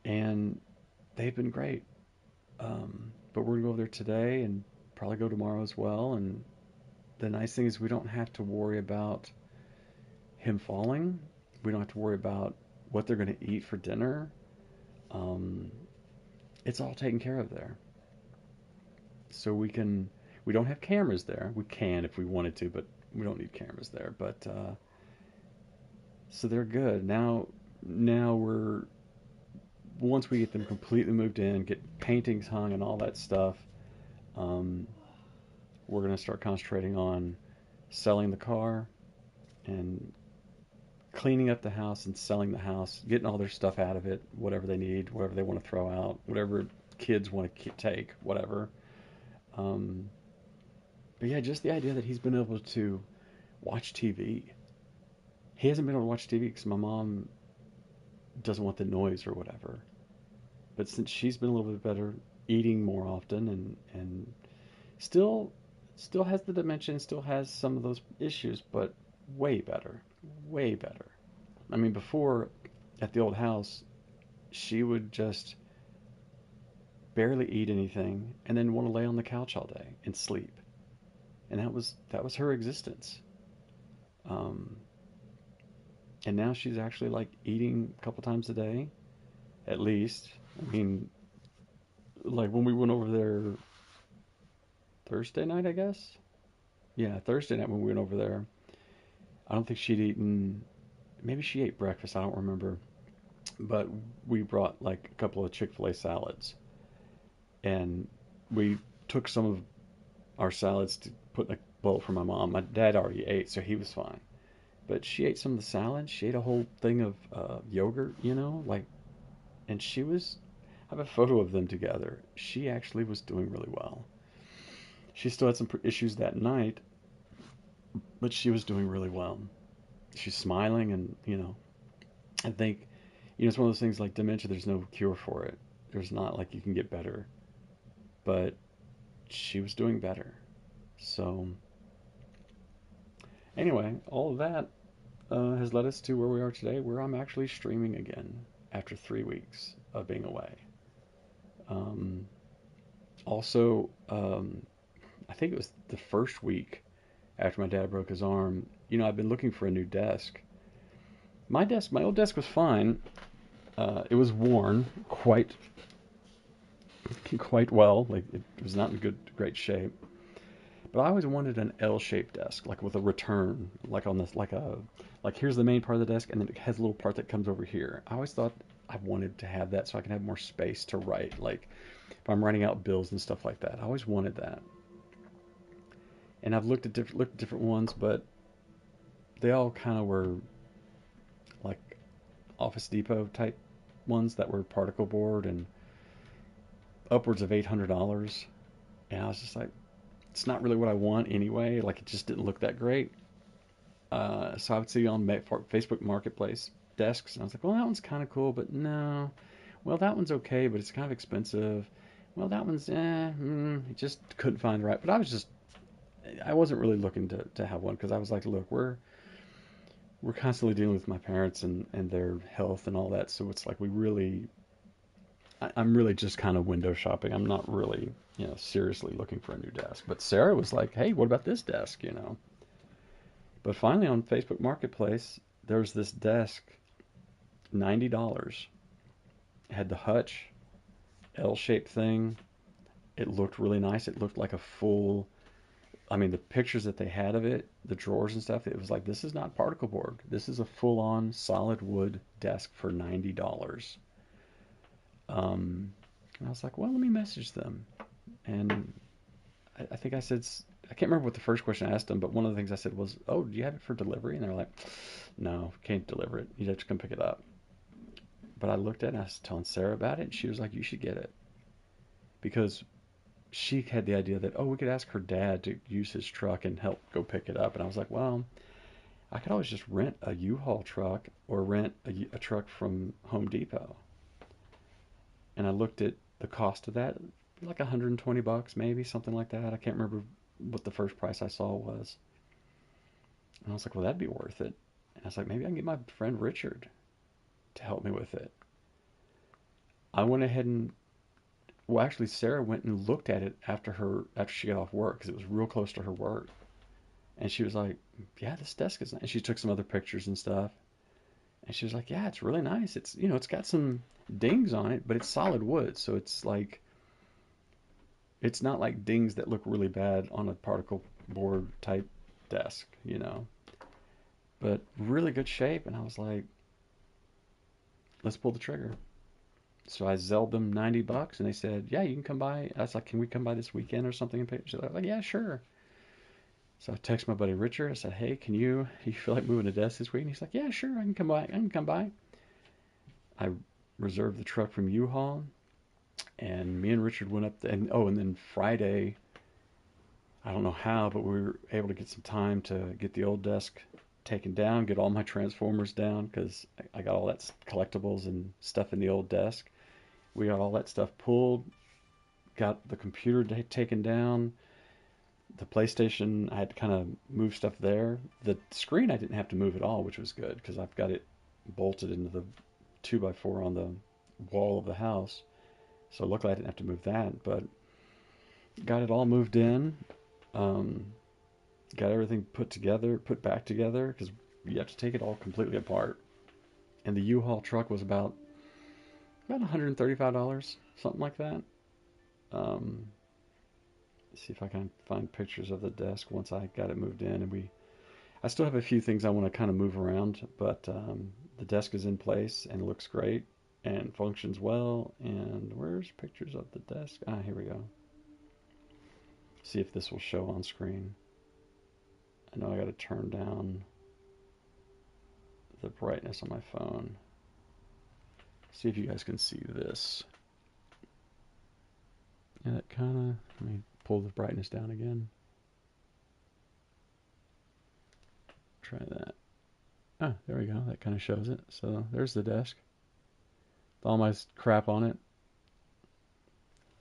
And they've been great. But we're gonna go over there today and probably go tomorrow as well. And the nice thing is we don't have to worry about him falling. We don't have to worry about what they're gonna eat for dinner. Um, it's all taken care of there. So we don't have cameras there. We can if we wanted to, but we don't need cameras there. But so they're good. Now we're once we get them completely moved in, get paintings hung and all that stuff, um, we're going to start concentrating on selling the car and cleaning up the house and selling the house, getting all their stuff out of it, whatever they need, whatever they want to throw out, whatever kids want to take, whatever. Um, but yeah, just the idea that he's been able to watch TV. He hasn't been able to watch TV because my mom doesn't want the noise or whatever. But since she's been a little bit better, eating more often, and still still has the dimension, still has some of those issues, but way better, way better. I mean, before at the old house, she would just barely eat anything and then want to lay on the couch all day and sleep, and that was her existence. Um, and now she's actually like eating a couple times a day, at least. I mean, like when we went over there Thursday night, I guess. Yeah, Thursday night when we went over there, I don't think she'd eaten. Maybe she ate breakfast. I don't remember. But we brought like a couple of Chick-fil-A salads, and we took some of our salads to put in a bowl for my mom. My dad already ate, so he was fine. But she ate some of the salad. She ate a whole thing of yogurt, like, and she was. I have a photo of them together. She actually was doing really well. She still had some issues that night, but she was doing really well. She's smiling, and I think it's one of those things like dementia. There's no cure for it. There's not like you can get better, but she was doing better. So anyway, all of that has led us to where we are today, where I'm actually streaming again after 3 weeks of being away. Um, also, I think it was the first week after my dad broke his arm. I've been looking for a new desk. My old desk was fine. It was worn quite well. Like it was not in great shape. But I always wanted an L-shaped desk, like with a return, like on this, like here's the main part of the desk, and then it has a little part that comes over here. I always thought I wanted to have that so I can have more space to write, like if I'm writing out bills and stuff like that. I always wanted that. And I've looked at different ones, but they all kind of were like Office Depot type ones that were particle board and upwards of $800. And I was just like, it's not really what I want anyway. Like it just didn't look that great. So I would see on Facebook Marketplace desks, and I was like, well, that one's kind of cool, but no. Well, that one's okay, but it's kind of expensive. Well, that one's just couldn't find the right. But I wasn't really looking to have one because I was like, look, we're constantly dealing with my parents and their health and all that. So it's like I'm really just kind of window shopping. I'm not really, seriously looking for a new desk. But Sarah was like, hey, what about this desk? But finally on Facebook Marketplace, there's this desk, $90. It had the hutch, L-shaped thing. It looked really nice. It looked like a full, I mean, the pictures that they had of it, the drawers and stuff, it was like, this is not particle board. This is a full-on solid wood desk for $90. And I was like, well, let me message them. And I think I said, I can't remember what the first question I asked them, but one of the things I said was, oh, do you have it for delivery? And they're like, no, can't deliver it. You'd have to come pick it up. But I looked at it and I was telling Sarah about it, and she was like, you should get it. Because she had the idea that, oh, we could ask her dad to use his truck and help go pick it up. And I was like, well, I could always just rent a U-Haul truck or rent a truck from Home Depot. And I looked at the cost of that, like $120 maybe, something like that. I can't remember what the first price I saw was. And I was like, well, that'd be worth it. And I was like, maybe I can get my friend Richard to help me with it. I went ahead and, well, actually, Sarah went and looked at it after she got off work because it was real close to her work. And she was like, yeah, this desk is nice. And she took some other pictures and stuff. And she was like, yeah, it's really nice. It's got some dings on it, but it's solid wood. So it's like, it's not like dings that look really bad on a particle board type desk. But really good shape. And I was like, let's pull the trigger. So I Zelled them $90 and they said, yeah, you can come by. I was like, can we come by this weekend or something and pay? She's like, yeah, sure. So I text my buddy Richard. I said, hey, you feel like moving a desk this week? And he's like, yeah, sure. I can come by. I can come by. I reserved the truck from U-Haul and me and Richard went up and then Friday, I don't know how, but we were able to get some time to get the old desk taken down, get all my transformers down because I got all that collectibles and stuff in the old desk. We got all that stuff pulled, got the computer taken down, the PlayStation, I had to kind of move stuff there. The screen I didn't have to move at all, which was good because I've got it bolted into the 2x4 on the wall of the house. So luckily I didn't have to move that, but got it all moved in. Um, got everything put back together because you have to take it all completely apart. And the U-Haul truck was about $135, something like that. Um, see if I can find pictures of the desk once I got it moved in, and I still have a few things I want to kind of move around, but the desk is in place and looks great and functions well. And where's pictures of the desk? Here we go. See if this will show on screen. I know I got to turn down the brightness on my phone. See if you guys can see this. Yeah, that kind of, let me pull the brightness down again. Try that. There we go. That kind of shows it. So there's the desk. All my crap on it.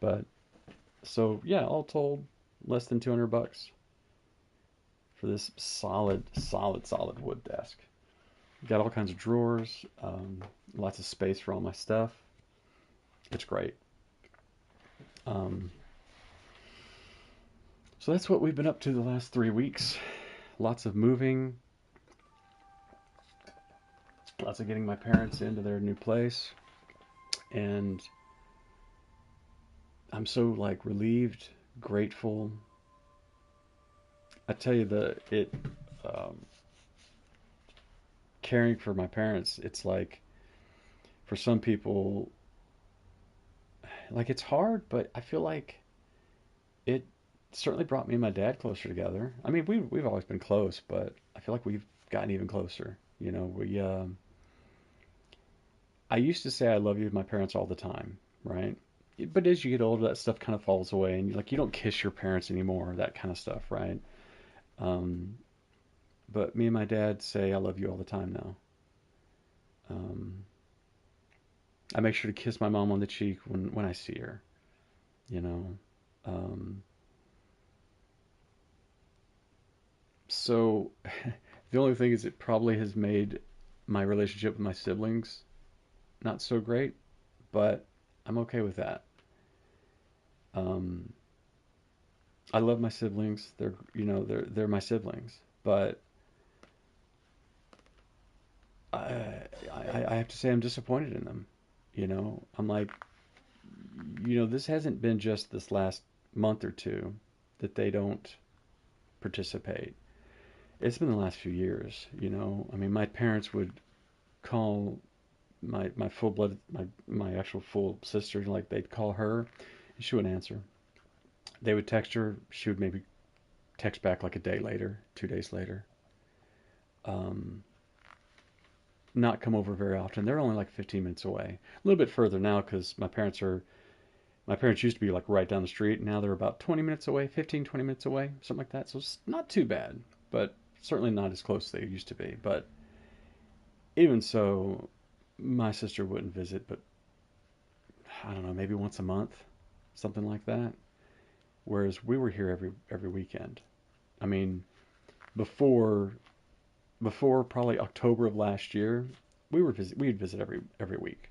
But, so yeah, all told, less than $200 for this solid wood desk. Got all kinds of drawers, lots of space for all my stuff. It's great. So that's what we've been up to the last 3 weeks. Lots of moving, lots of getting my parents into their new place, and I'm so like relieved, grateful. I tell you um, caring for my parents, it's like for some people, like it's hard, but I feel like it certainly brought me and my dad closer together. I mean, we've always been close, but I feel like we've gotten even closer. I used to say I love you to my parents all the time, right? But as you get older, that stuff kind of falls away, and you don't kiss your parents anymore, that kind of stuff, right? Um, but me and my dad say I love you all the time now. Um, I make sure to kiss my mom on the cheek when I see her, you know. Um, so The only thing is it probably has made my relationship with my siblings not so great, but I'm okay with that. Um, I love my siblings. They're my siblings, but I have to say I'm disappointed in them. I'm like, this hasn't been just this last month or two that they don't participate. It's been the last few years. I mean, my parents would call my full blood my actual full sister, like they'd call her and she wouldn't answer. They would text her, she would maybe text back like a day later, 2 days later. Um, Not come over very often. They're only like 15 minutes away. A little bit further now because my parents used to be like right down the street. Now they're about 20 minutes away, 15, 20 minutes away, something like that. So it's not too bad, but certainly not as close as they used to be. But even so, my sister wouldn't visit, but I don't know, maybe once a month, something like that. Whereas we were here every weekend. I mean, before before probably October of last year, we'd visit every week.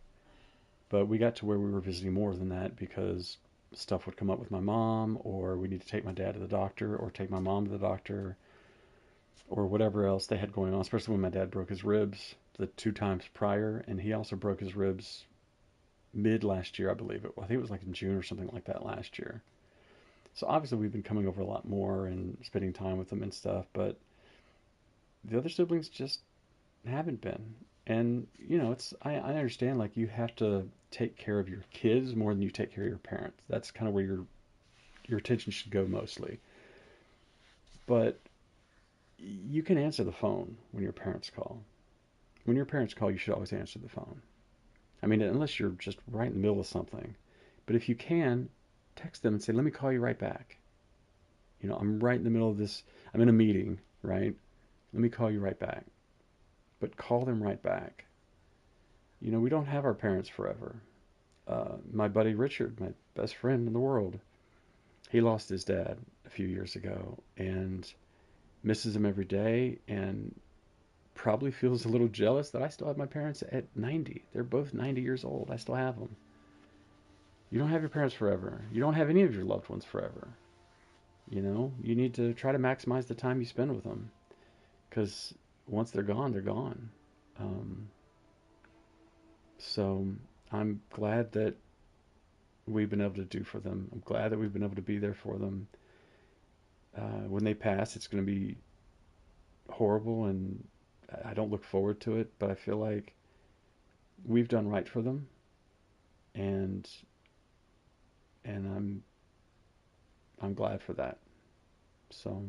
But we got to where we were visiting more than that because stuff would come up with my mom, or we need to take my dad to the doctor, or take my mom to the doctor, or whatever else they had going on. Especially when my dad broke his ribs the 2 times prior, and he also broke his ribs mid last year, I believe it. I think it was like in June or something like that last year. So obviously we've been coming over a lot more and spending time with them and stuff, but the other siblings just haven't been. And I understand like you have to take care of your kids more than you take care of your parents. That's kind of where your attention should go mostly. But you can answer the phone when your parents call. When your parents call, you should always answer the phone. I mean, unless you're just right in the middle of something. But if you can, text them and say, "Let me call you right back. I'm right in the middle of this. I'm in a meeting, right? Let me call you right back." But call them right back. We don't have our parents forever. My buddy Richard, my best friend in the world, he lost his dad a few years ago and misses him every day and probably feels a little jealous that I still have my parents at 90. They're both 90 years old. I still have them. You don't have your parents forever. You don't have any of your loved ones forever. You need to try to maximize the time you spend with them because once they're gone, they're gone. Um, so I'm glad that we've been able to do for them. I'm glad that we've been able to be there for them. When they pass, it's going to be horrible, and I don't look forward to it. But I feel like we've done right for them, and I'm glad for that. So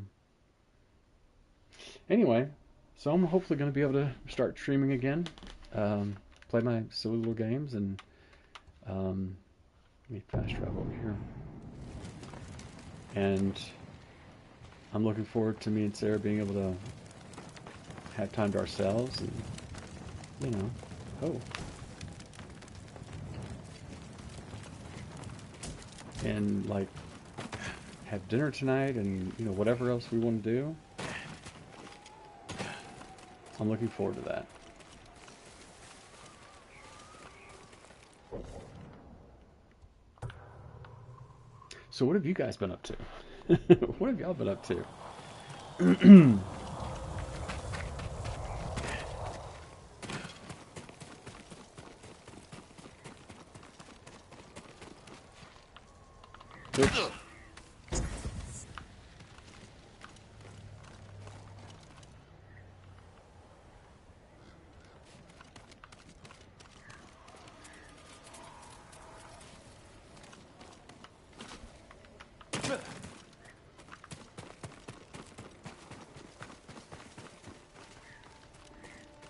anyway, so I'm hopefully going to be able to start streaming again, um, play my silly little games, and let me fast travel over here. And I'm looking forward to me and Sarah being able to have time to ourselves and, you know, oh, and like have dinner tonight and, whatever else we want to do. I'm looking forward to that. So what have you guys been up to? What have y'all been up to? Oops.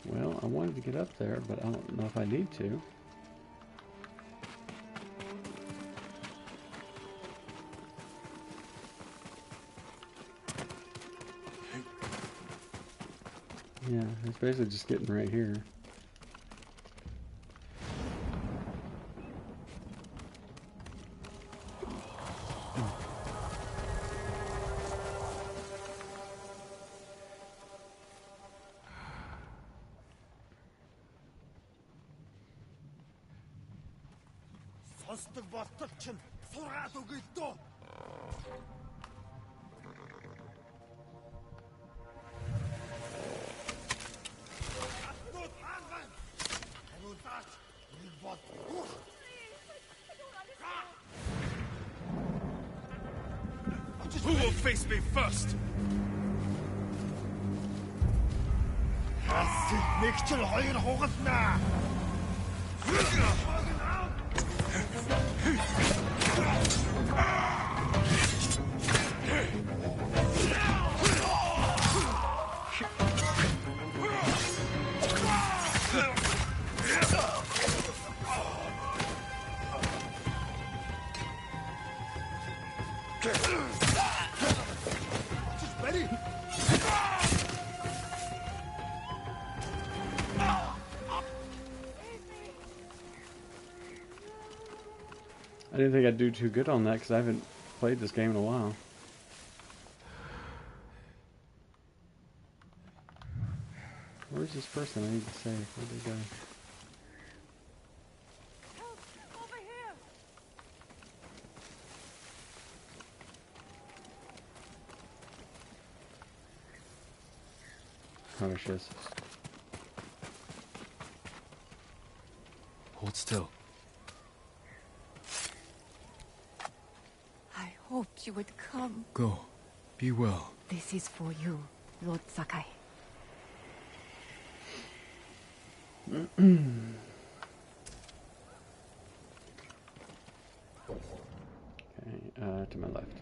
Well, I wanted to get up there, but I don't know if I need to. Yeah, it's basically just getting right here. сонсдог болтол чинь сургаал үгүй дөө. Who will face me first? Нэг ч хоёр хугалнаа. I didn't think I'd do too good on that because I haven't played this game in a while. Where's this person I need to save? Where'd they go? Help! Over here! Precious. Hold still. I hoped you would come. Go. Be well. This is for you, Lord Sakai. Okay, to my left.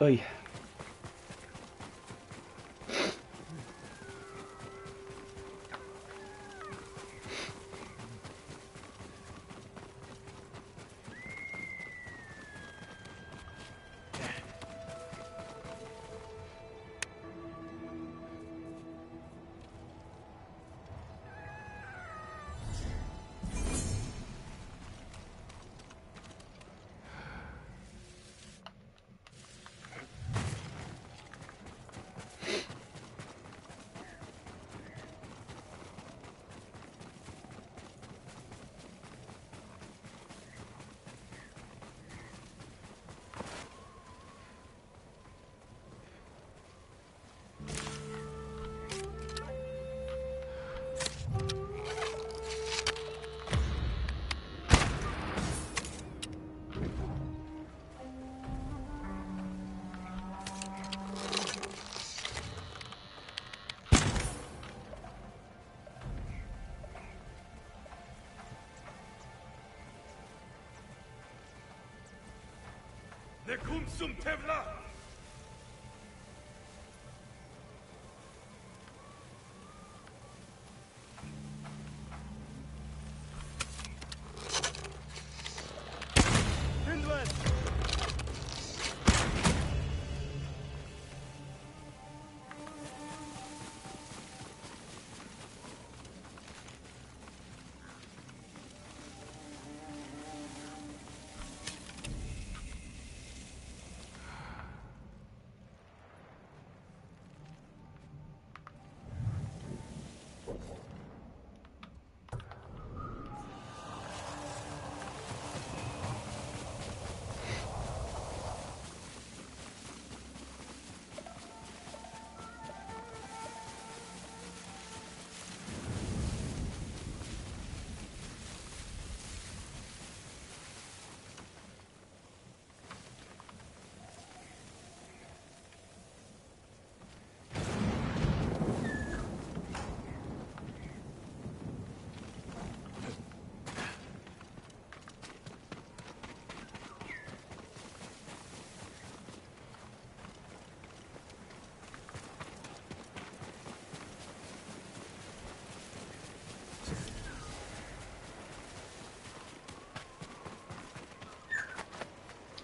Oy. 내 굼좀 태블라.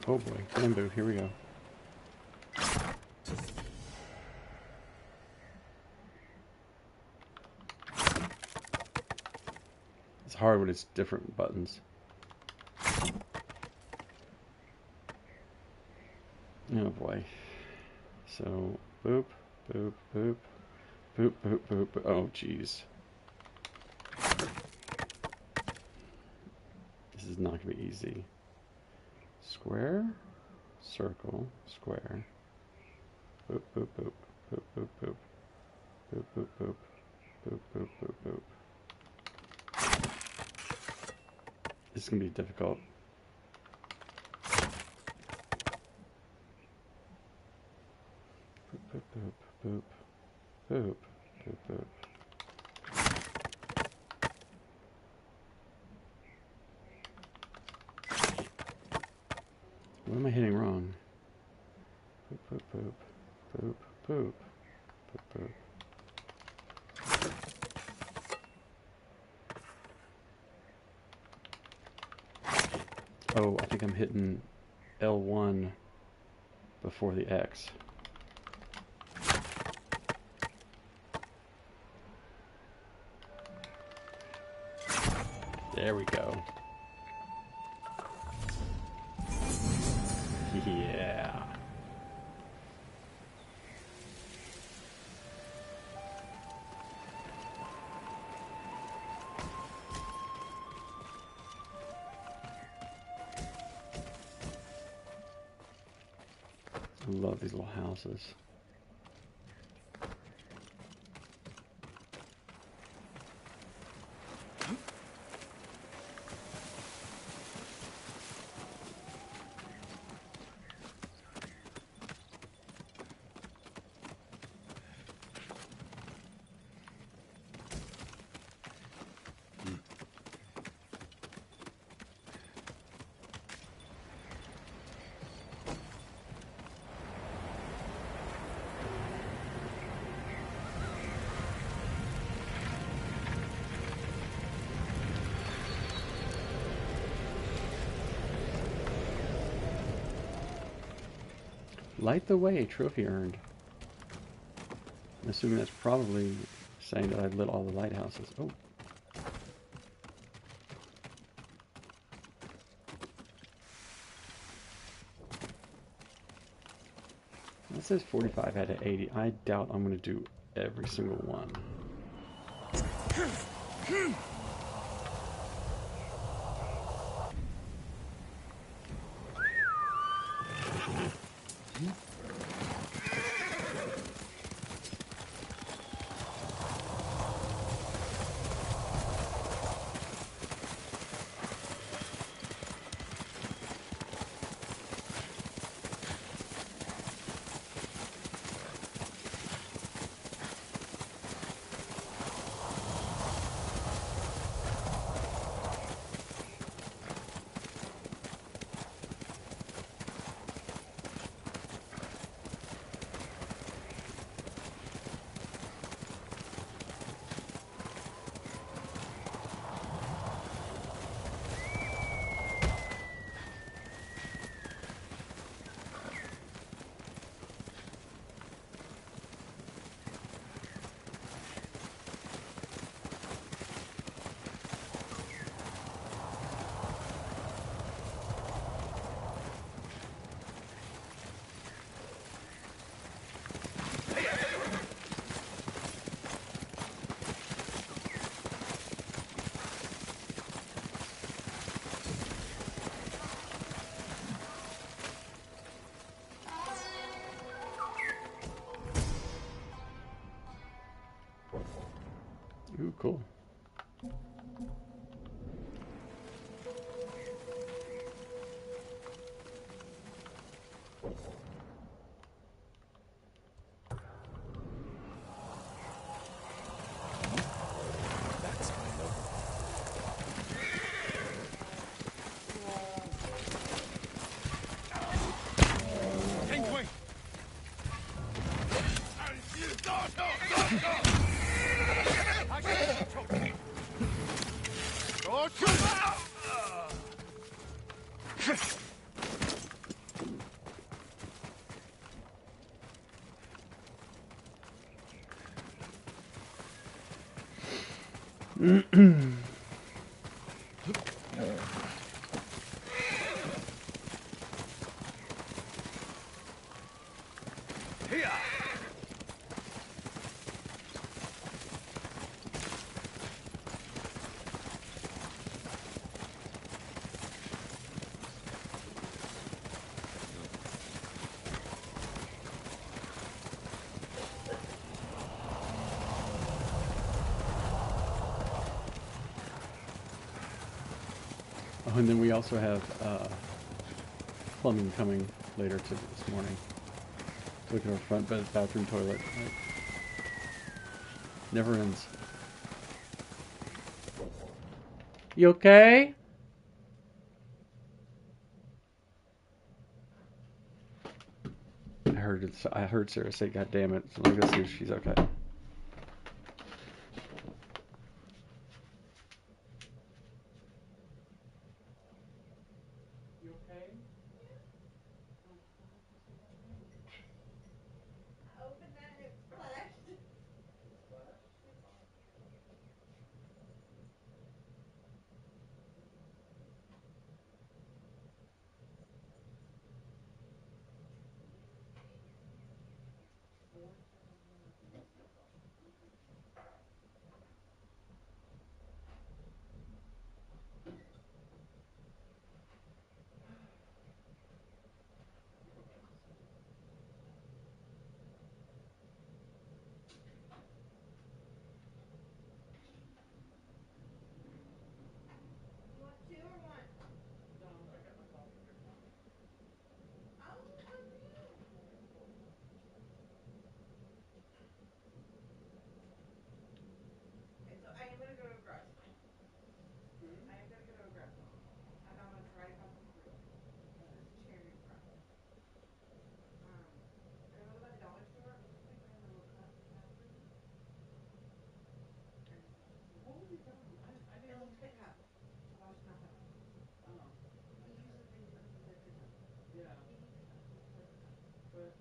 Oh boy, bamboo, here we go. It's hard when it's different buttons. Oh boy. So, boop, boop, boop, boop, boop, boop, boop. Oh jeez. This is not going to be easy. Square, circle, square. Boop, boop, boop, boop, boop, boop. Boop, boop, boop, boop, boop, boop, boop. This is going to be difficult. Boop, boop, boop, boop, boop, boop, boop. What am I hitting wrong? Boop, boop, boop, boop, boop, boop, boop. Oh, I think I'm hitting L1 before the X. There we go. Yeah. I love these little houses. Light the way, trophy earned. I'm assuming that's probably saying that I lit all the lighthouses. Oh. That says 45 out of 80. I doubt I'm going to do every single one. Here! Oh, and then we also have plumbing coming later this morning. Look at our front bathroom toilet. Like, never ends. You okay? I heard Sarah say, "God damn it!" So let me go see if she's okay. You okay? I opened that and it splashed. Splash? Oh. You go back to sleep. You want two or one? No, I got my coffee here. Oh, good for you. Okay, so I am gonna go to a garage sale. Hmm? I am gonna go to a garage sale. I found one right across the street. Oh. This cherry press. I know they're by the dollar store. It looks like they have a little cup after them. I just thought it What were you talking? I It didn't. looks like a cup. A washcloth cup. Oh. He uses they do they're good cups. Yeah. He needs a cup. He needs like a cup. But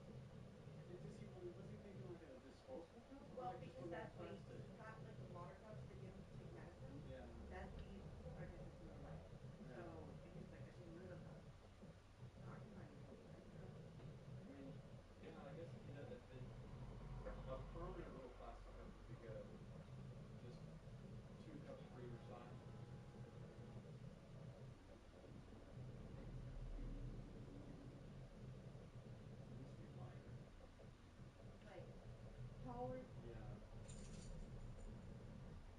was he thinking like a disposable cup or Well, like just because one of those that's what plastic? he got, like the water cups they give him to take medicine. Yeah. That's what he uses for. I guess they threw it away. Yeah. So he's like, I need little cups. No, I can find you one. I can go. I mean, yeah. I guess if he does, a permanent little plastic cup would be good. Just two cups for either side. It needs to be wider. Like taller, Yeah.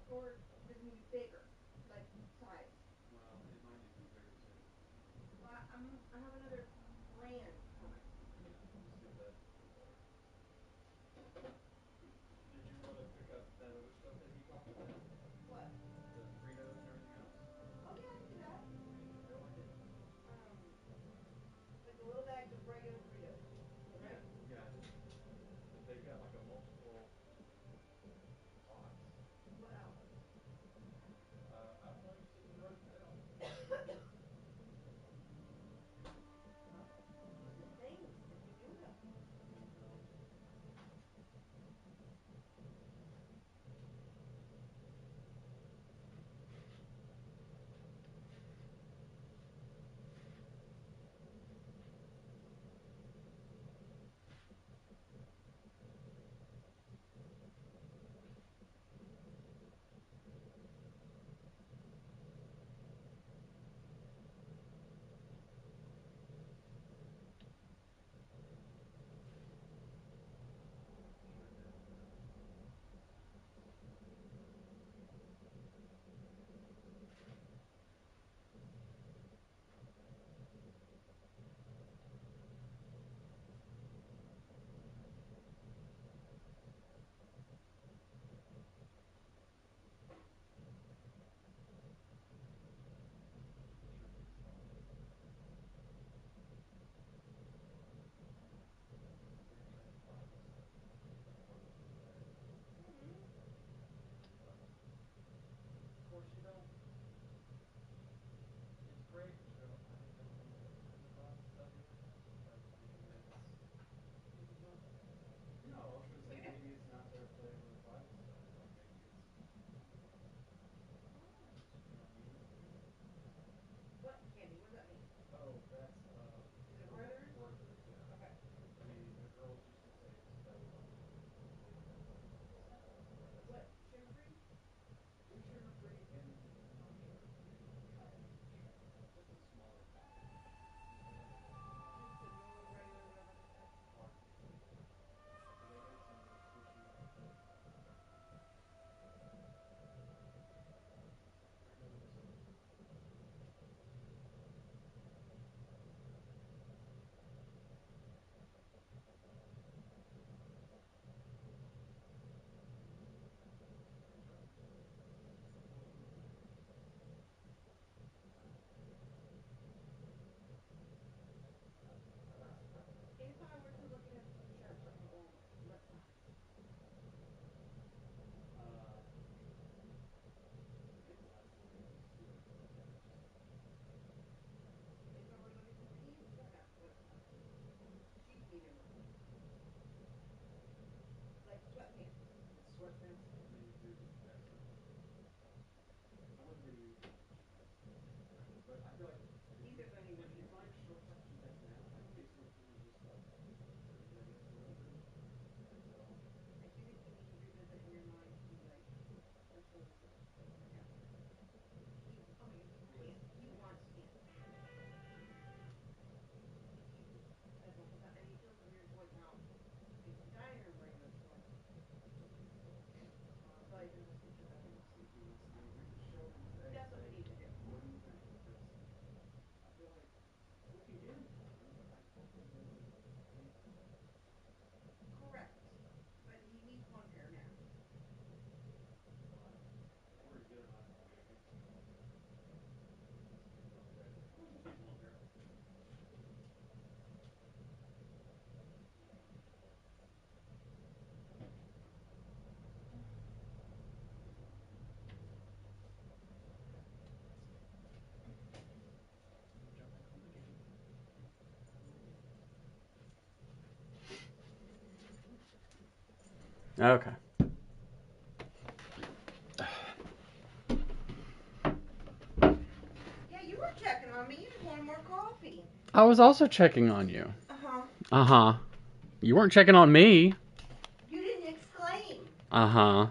or does it need to be bigger? Like size. Well, it might need to be bigger too. Well, I have another brand coming. Yeah. We'll see if that does better. Did you want to pick up that other stuff that he talked about? What? The Fritos and everything else? Oh yeah, I can do that. Go ahead. Like the little bags of regular Fritos, Yeah. right? Yeah. They've got like a multiple pots. What else? I don't know. You said you wrote it down. Huh? Okay. Yeah, you were checking on me. You just wanted more coffee. I was also checking on you. Uh-huh. Uh-huh. You weren't checking on me. You didn't exclaim. Uh-huh.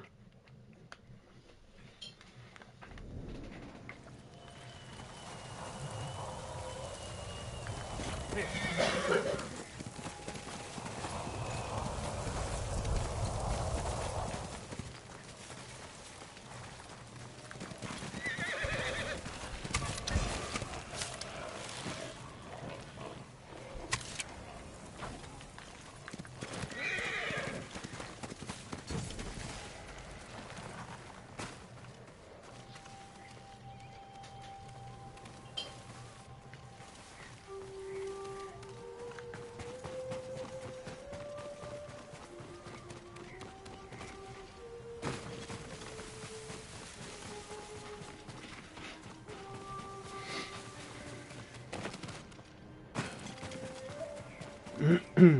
Do you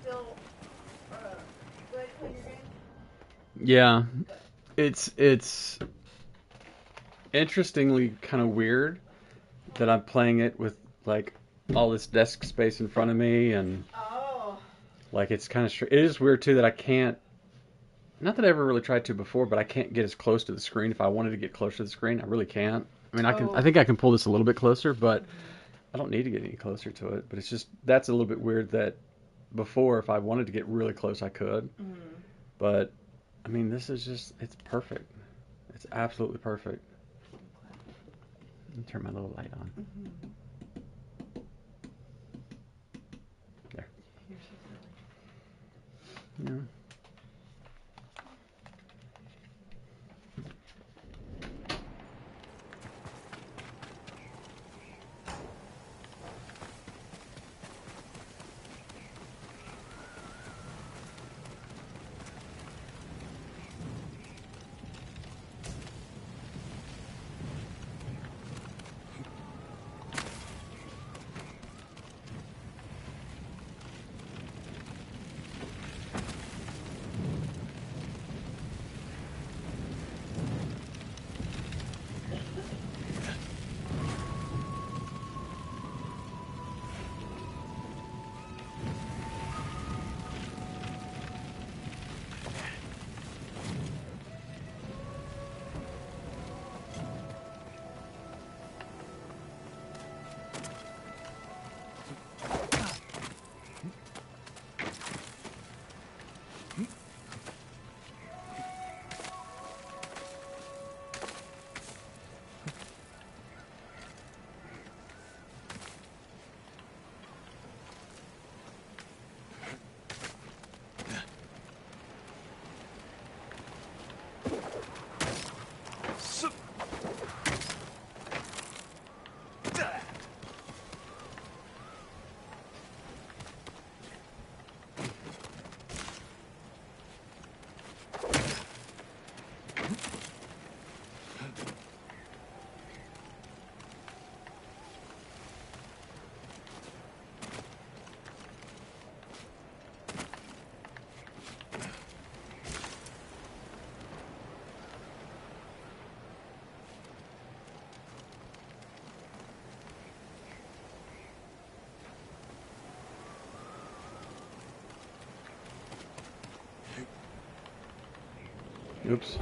feel good when you're in? Yeah. It's interestingly kind of weird that I'm playing it with like all this desk space in front of me, and Oh. like it's kind of it is weird too that I can't, not that I ever really tried to before, but I can't get as close to the screen. If I wanted to get closer to the screen, I really can't. I mean, I think I can pull this a little bit closer, but I don't need to get any closer to it. But it's just, that's a little bit weird that before, if I wanted to get really close, I could. But I mean, this is just, it's perfect. It's absolutely perfect. Let me turn my little light on. There. You're so silly. Yeah. Oops.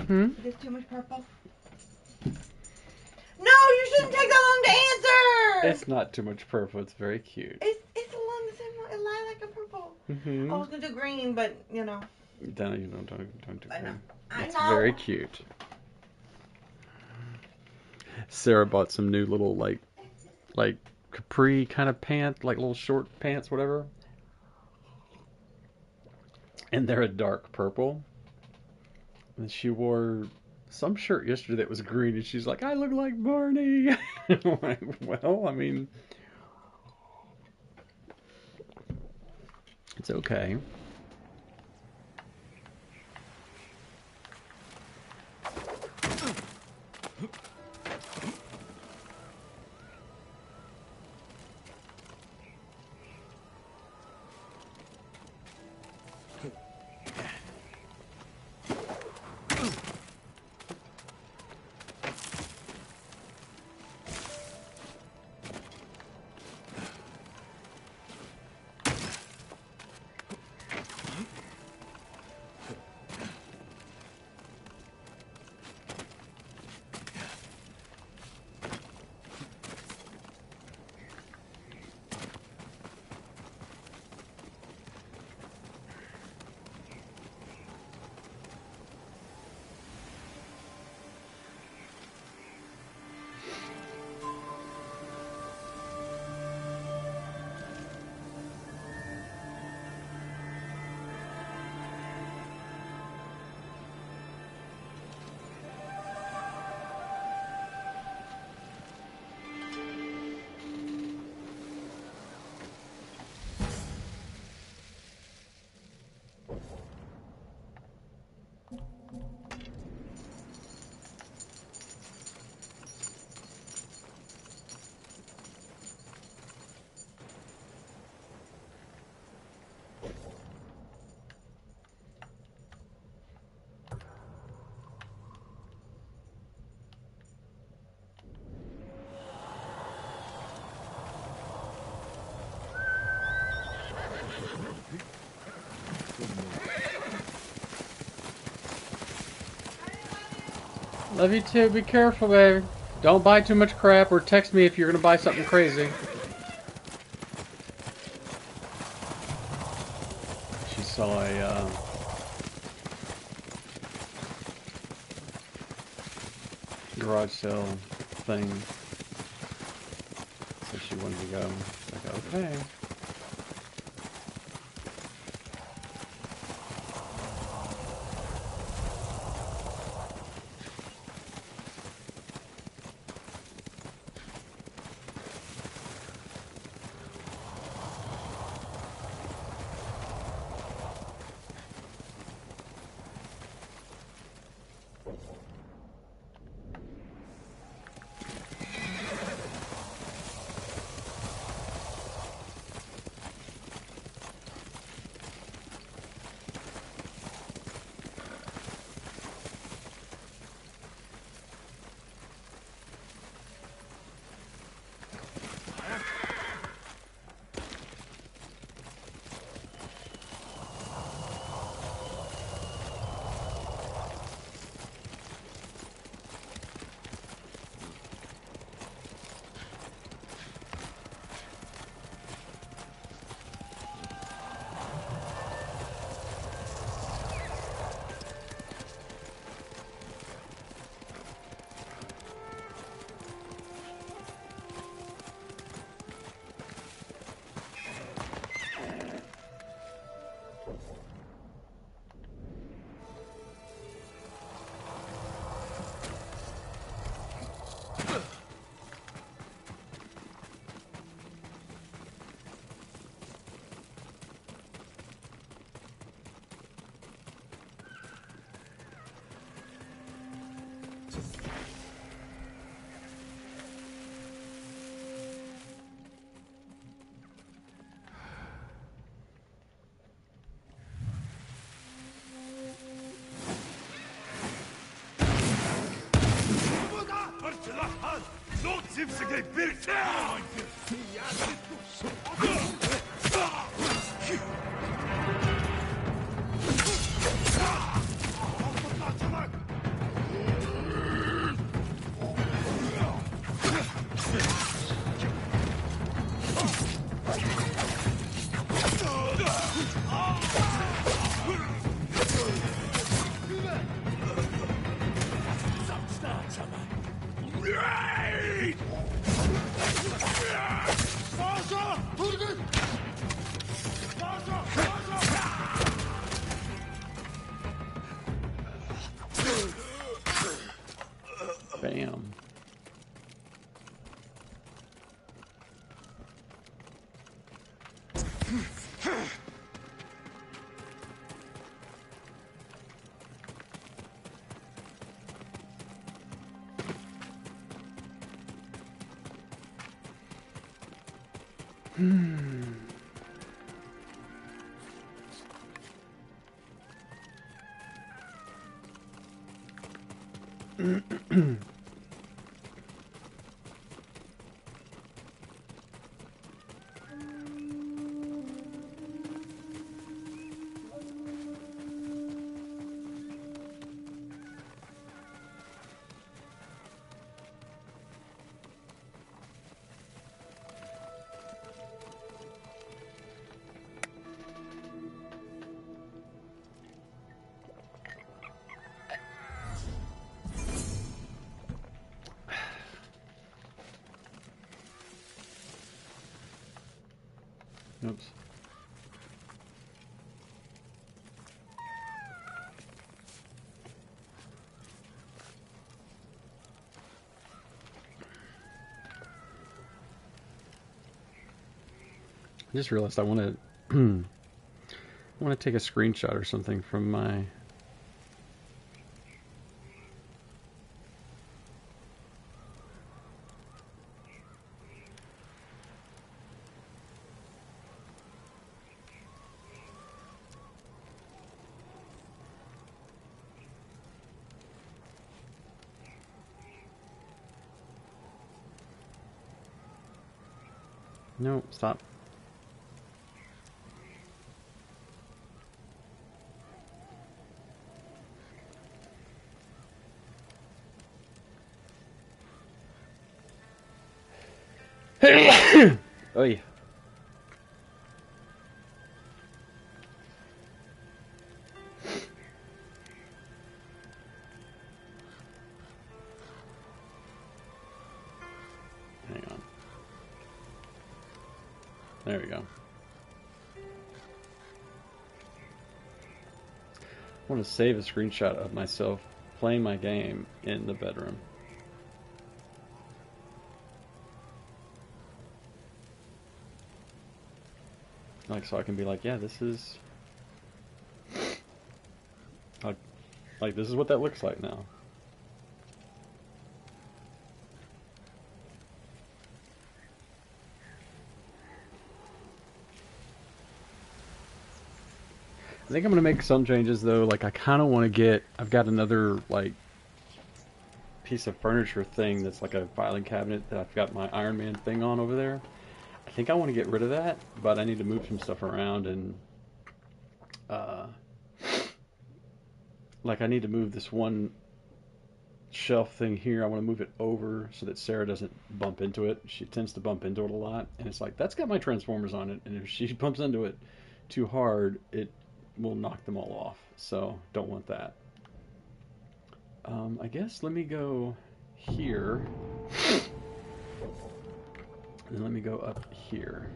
Hmm? It is too much purple. No, you shouldn't take that long to answer. It's not too much purple. It's very cute. It's along the same line, lilac and purple. Mm-hmm. I was gonna do green, but you know. Don't do I know. green. I It's know. very cute. Sarah bought some new little like capri kind of pants, like little short pants, whatever. And they're a dark purple. And she wore some shirt yesterday that was green, and she's like, "I look like Barney." I'm like, well, I mean, it's okay. Love you too. Be careful, baby. Don't buy too much crap, or text me if you're gonna buy something crazy. She saw a garage sale thing, so she wanted to go. Like, okay. Damn. Oops. I just realized I want to I want to take a screenshot or something from my No, stop. Oy. Hang on. There we go. I want to save a screenshot of myself playing my game in the bedroom. Like, so I can be like, yeah, this is like this is what that looks like now. I think I'm gonna make some changes though. Like, I kind of want to get. I've got another like piece of furniture thing that's like a filing cabinet that I've got my Iron Man thing on over there. I think I want to get rid of that, but I need to move some stuff around and like I need to move this one shelf thing here. I want to move it over so that Sarah doesn't bump into it. She tends to bump into it a lot, and it's like that's got my Transformers on it, and if she bumps into it too hard, it will knock them all off. So don't want that. I guess let me go here, and let me go up here.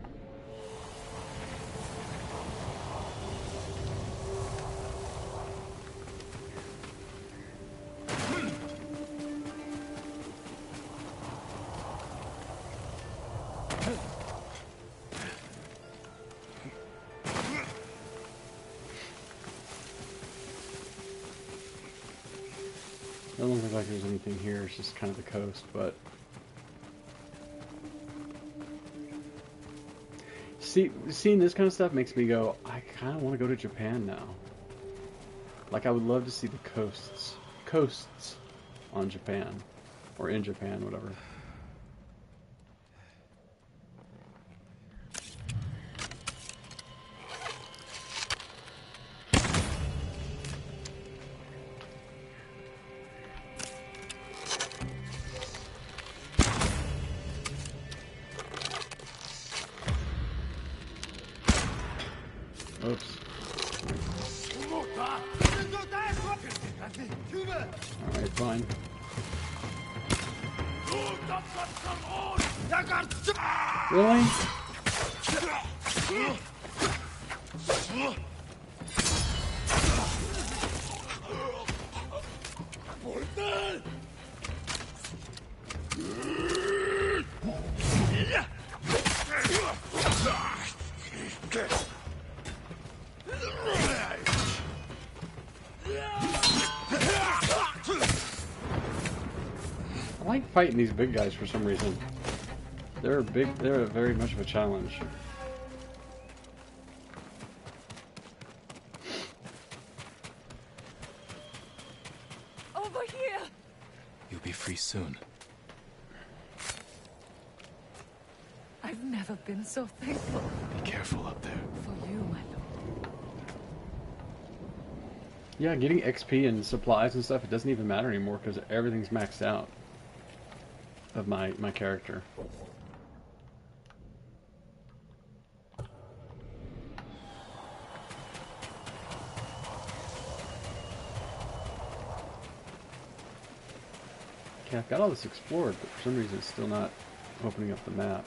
Doesn't look like there's anything here. It's just kind of the coast, but seeing this kind of stuff makes me go, I kind of want to go to Japan now. Like, I would love to see the coasts on Japan, or in Japan, whatever. Oops. Alright, fine. Really? like fighting these big guys for some reason. They're big. They're very much of a challenge. Over here! You'll be free soon. I've never been so thankful Be careful up there. for you, my lord. Yeah, getting XP and supplies and stuff, it doesn't even matter anymore because everything's maxed out of my character. Okay, I've got all this explored, but for some reason it's still not opening up the map.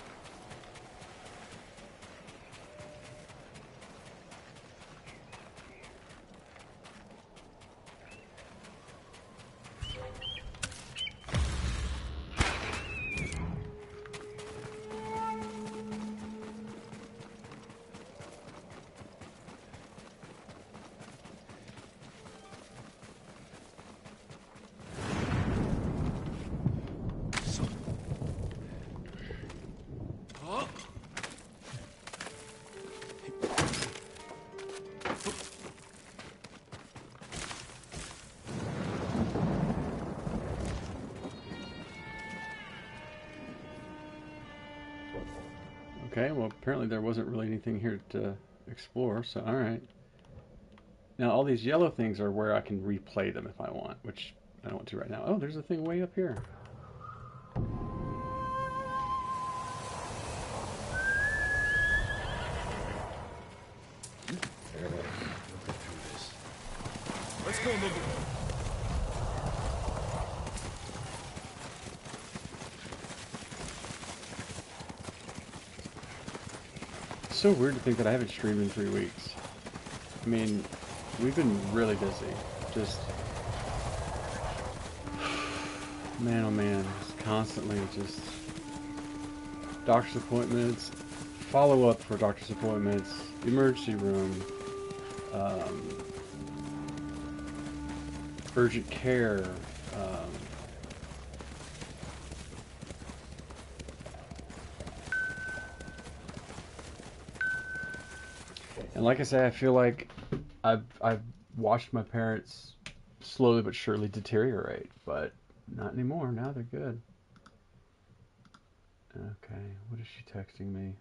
Okay, well apparently there wasn't really anything here to explore, so alright. Now all these yellow things are where I can replay them if I want, which I don't want to right now. Oh, there's a thing way up here. Let's go, Nobu. It's so weird to think that I haven't streamed in 3 weeks. I mean, we've been really busy. Just... man, oh man, just constantly just... doctor's appointments, follow-up for doctor's appointments, emergency room, urgent care, and like I say, I feel like I've watched my parents slowly but surely deteriorate, but not anymore. Now they're good. Okay, what is she texting me?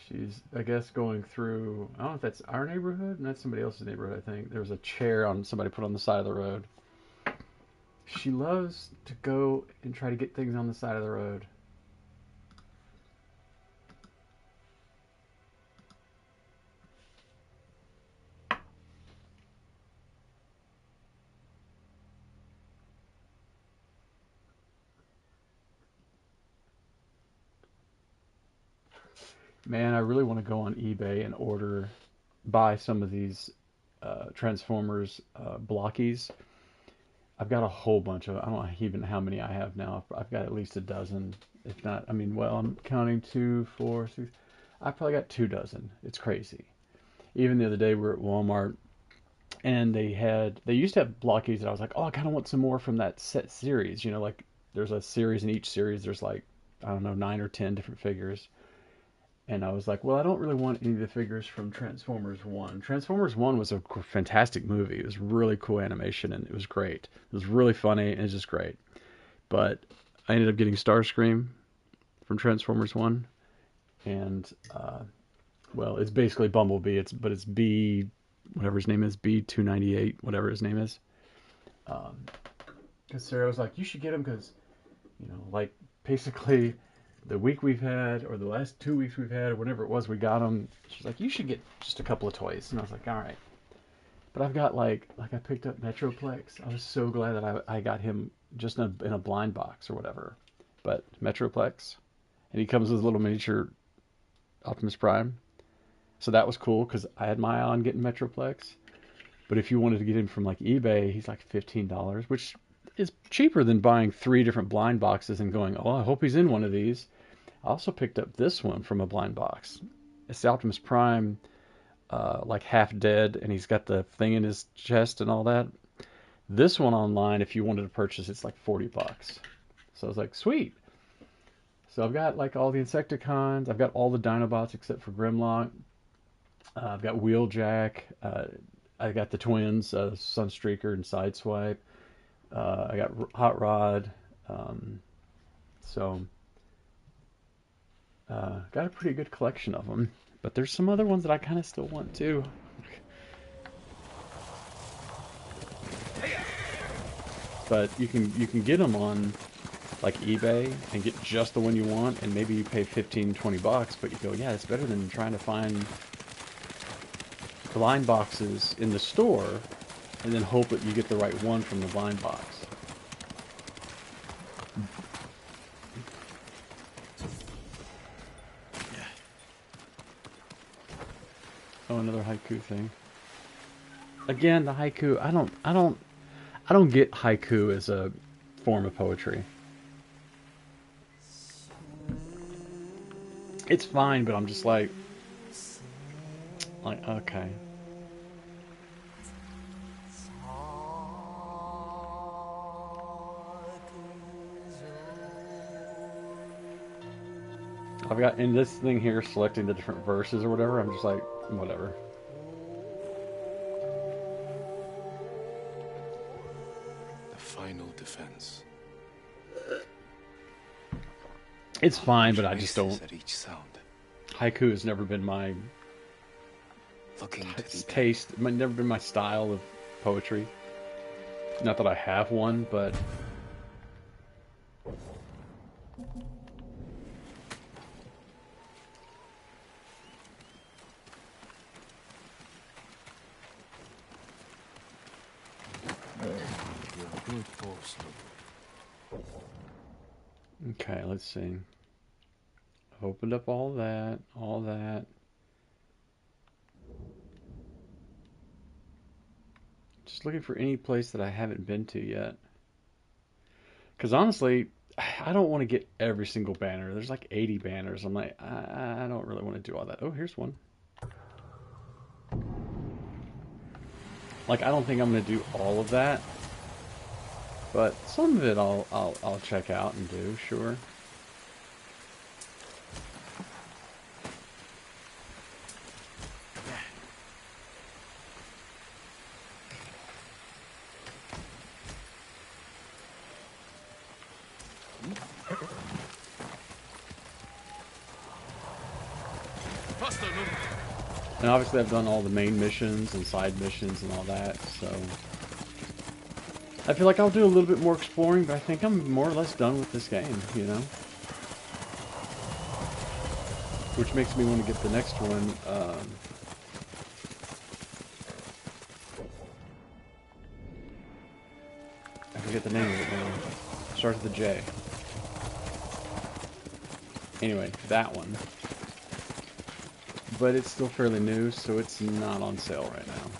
She's, I guess, going through, I don't know if that's our neighborhood, and that's somebody else's neighborhood, I think. There was a chair on somebody put on the side of the road. She loves to go and try to get things on the side of the road. Man, I really want to go on eBay and buy some of these Transformers blockies. I've got a whole bunch of, I don't know even how many I have now. I've got at least a dozen, if not, I mean, well, I'm counting 2, 4, 6. I've probably got 2 dozen. It's crazy. Even the other day we were at Walmart and they used to have blockies that I was like, oh, I kind of want some more from that set series. You know, like there's a series, in each series there's like, I don't know, 9 or 10 different figures. And I was like, well, I don't really want any of the figures from Transformers 1. Transformers 1 was a fantastic movie. It was really cool animation, and it was great. It was really funny, and it's just great. But I ended up getting Starscream from Transformers 1. And, well, it's basically Bumblebee. But it's B, whatever his name is, B298, whatever his name is. Because Sarah was like, you should get him because, you know, like, basically... the week we've had, or the last 2 weeks we've had, or whatever it was, we got them. She's like, you should get just a couple of toys. And I was like, all right. But I've got like I picked up Metroplex. I was so glad that I got him just in a blind box or whatever. But Metroplex. And he comes with a little miniature Optimus Prime. So that was cool because I had my eye on getting Metroplex. But if you wanted to get him from like eBay, he's like $15, which is cheaper than buying 3 different blind boxes and going, oh, I hope he's in one of these. I also picked up this one from a blind box. It's the Optimus Prime, like half dead, and he's got the thing in his chest and all that. This one online, if you wanted to purchase, it's like $40. So I was like, sweet. So I've got like all the Insecticons. I've got all the Dinobots except for Grimlock. I've got Wheeljack. I got the twins, Sunstreaker and Sideswipe. I got Hot Rod. So got a pretty good collection of them. But there's some other ones that I kind of still want too. But you can get them on like eBay and get just the one you want, and maybe you pay 15-20 bucks, but you go, yeah, it's better than trying to find blind boxes in the store and then hope that you get the right one from the blind box. Oh, another haiku thing. Again, the haiku, I don't get haiku as a form of poetry. It's fine, but I'm just like okay. I've got in this thing here selecting the different verses or whatever. I'm just like, whatever. The final defense. It's fine, but I just don't. At each sound. Haiku has never been my Looking to the taste. It might never been my style of poetry. Not that I have one, but okay, let's see. I've opened up all that. Just looking for any place that I haven't been to yet. Because honestly, I don't want to get every single banner. There's like 80 banners. I'm like, I don't really want to do all that. Oh, here's one. Like, I don't think I'm going to do all of that. But some of it I'll check out and do, sure. And obviously I've done all the main missions and side missions and all that, so I feel like I'll do a little bit more exploring, but I think I'm more or less done with this game, you know? Which makes me want to get the next one, I forget the name of it now. Starts with a J. Anyway, that one. But it's still fairly new, so it's not on sale right now.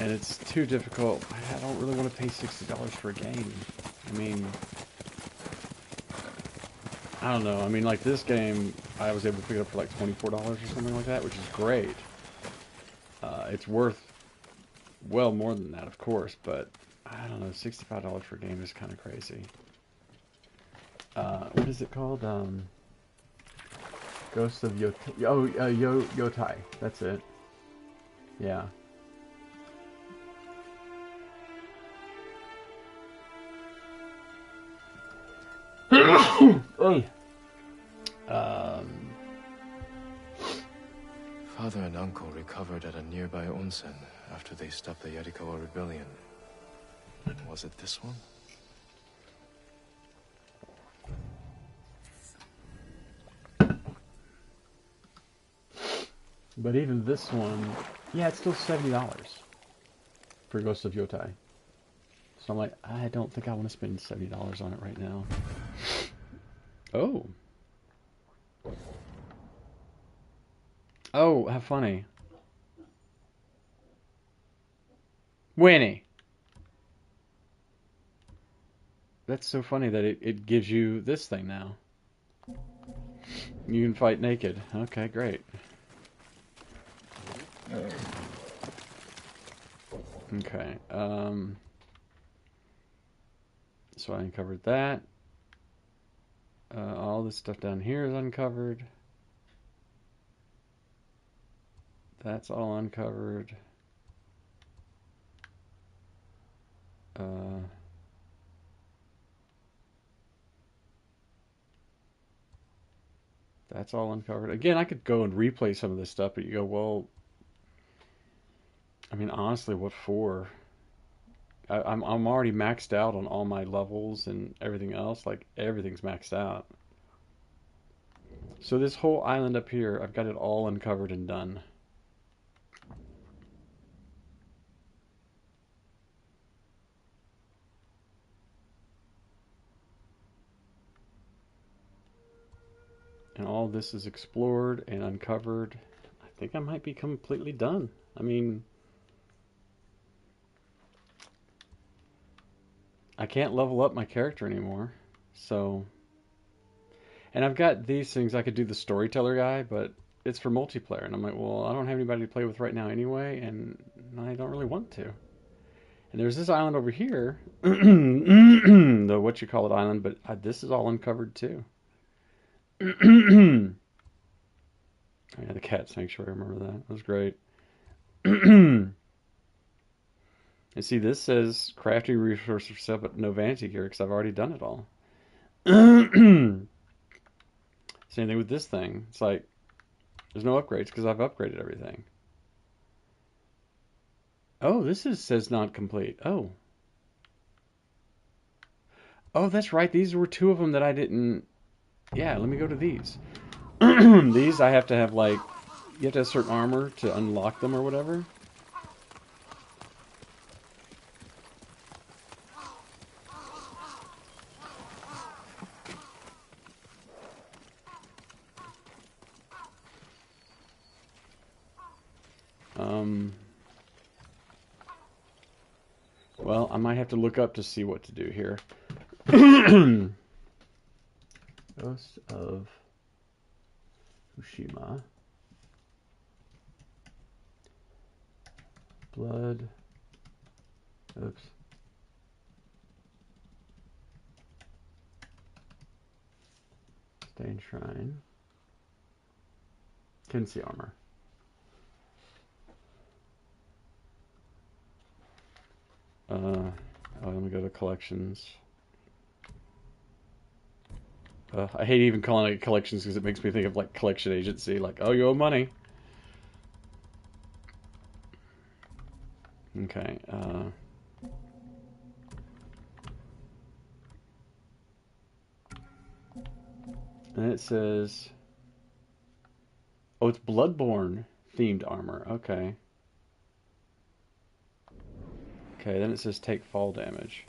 And it's too difficult. I don't really want to pay $60 for a game. I mean, I don't know. I mean, like this game, I was able to pick it up for like $24 or something like that, which is great. It's worth well more than that, of course, but I don't know. $65 for a game is kind of crazy. What is it called? Ghost of Yotai. That's it. Yeah. Father and uncle recovered at a nearby onsen after they stopped the Yarikawa rebellion. Was it this one? But even this one, yeah, it's still $70 for Ghost of Yotai. So I'm like, I don't think I want to spend $70 on it right now. Oh. Oh, how funny. Winnie. That's so funny that it gives you this thing now. You can fight naked. Okay, great. Okay, so I uncovered that. All this stuff down here is uncovered. That's all uncovered. That's all uncovered. Again, I could go and replay some of this stuff, but you go, well, I mean, honestly, what for? I'm already maxed out on all my levels and everything else. Like, everything's maxed out. So this whole island up here, I've got it all uncovered and done. And all this is explored and uncovered. I think I might be completely done. I mean, I can't level up my character anymore. So, and I've got these things. I could do the storyteller guy, but it's for multiplayer. And I'm like, well, I don't have anybody to play with right now anyway, and I don't really want to. And there's this island over here, the what you call it island, but this is all uncovered too. Oh, yeah, the cat sanctuary. I remember that. It was great. And see, this says crafting resources for sale, but no vanity here because I've already done it all. Same thing with this thing. It's like there's no upgrades because I've upgraded everything. Oh, this says not complete. Oh. Oh, that's right. These were two of them that I didn't. Yeah, let me go to these. These I have to have like you have to have certain armor to unlock them or whatever. Well, I might have to look up to see what to do here. Ghost of Tsushima. Blood. Oops. Stained Shrine. Kinsey armor. Let me go to collections. I hate even calling it collections because it makes me think of like collection agency. Like, oh, you owe money. Okay. And it says, oh, it's Bloodborne themed armor. Okay. Okay, then it says take fall damage.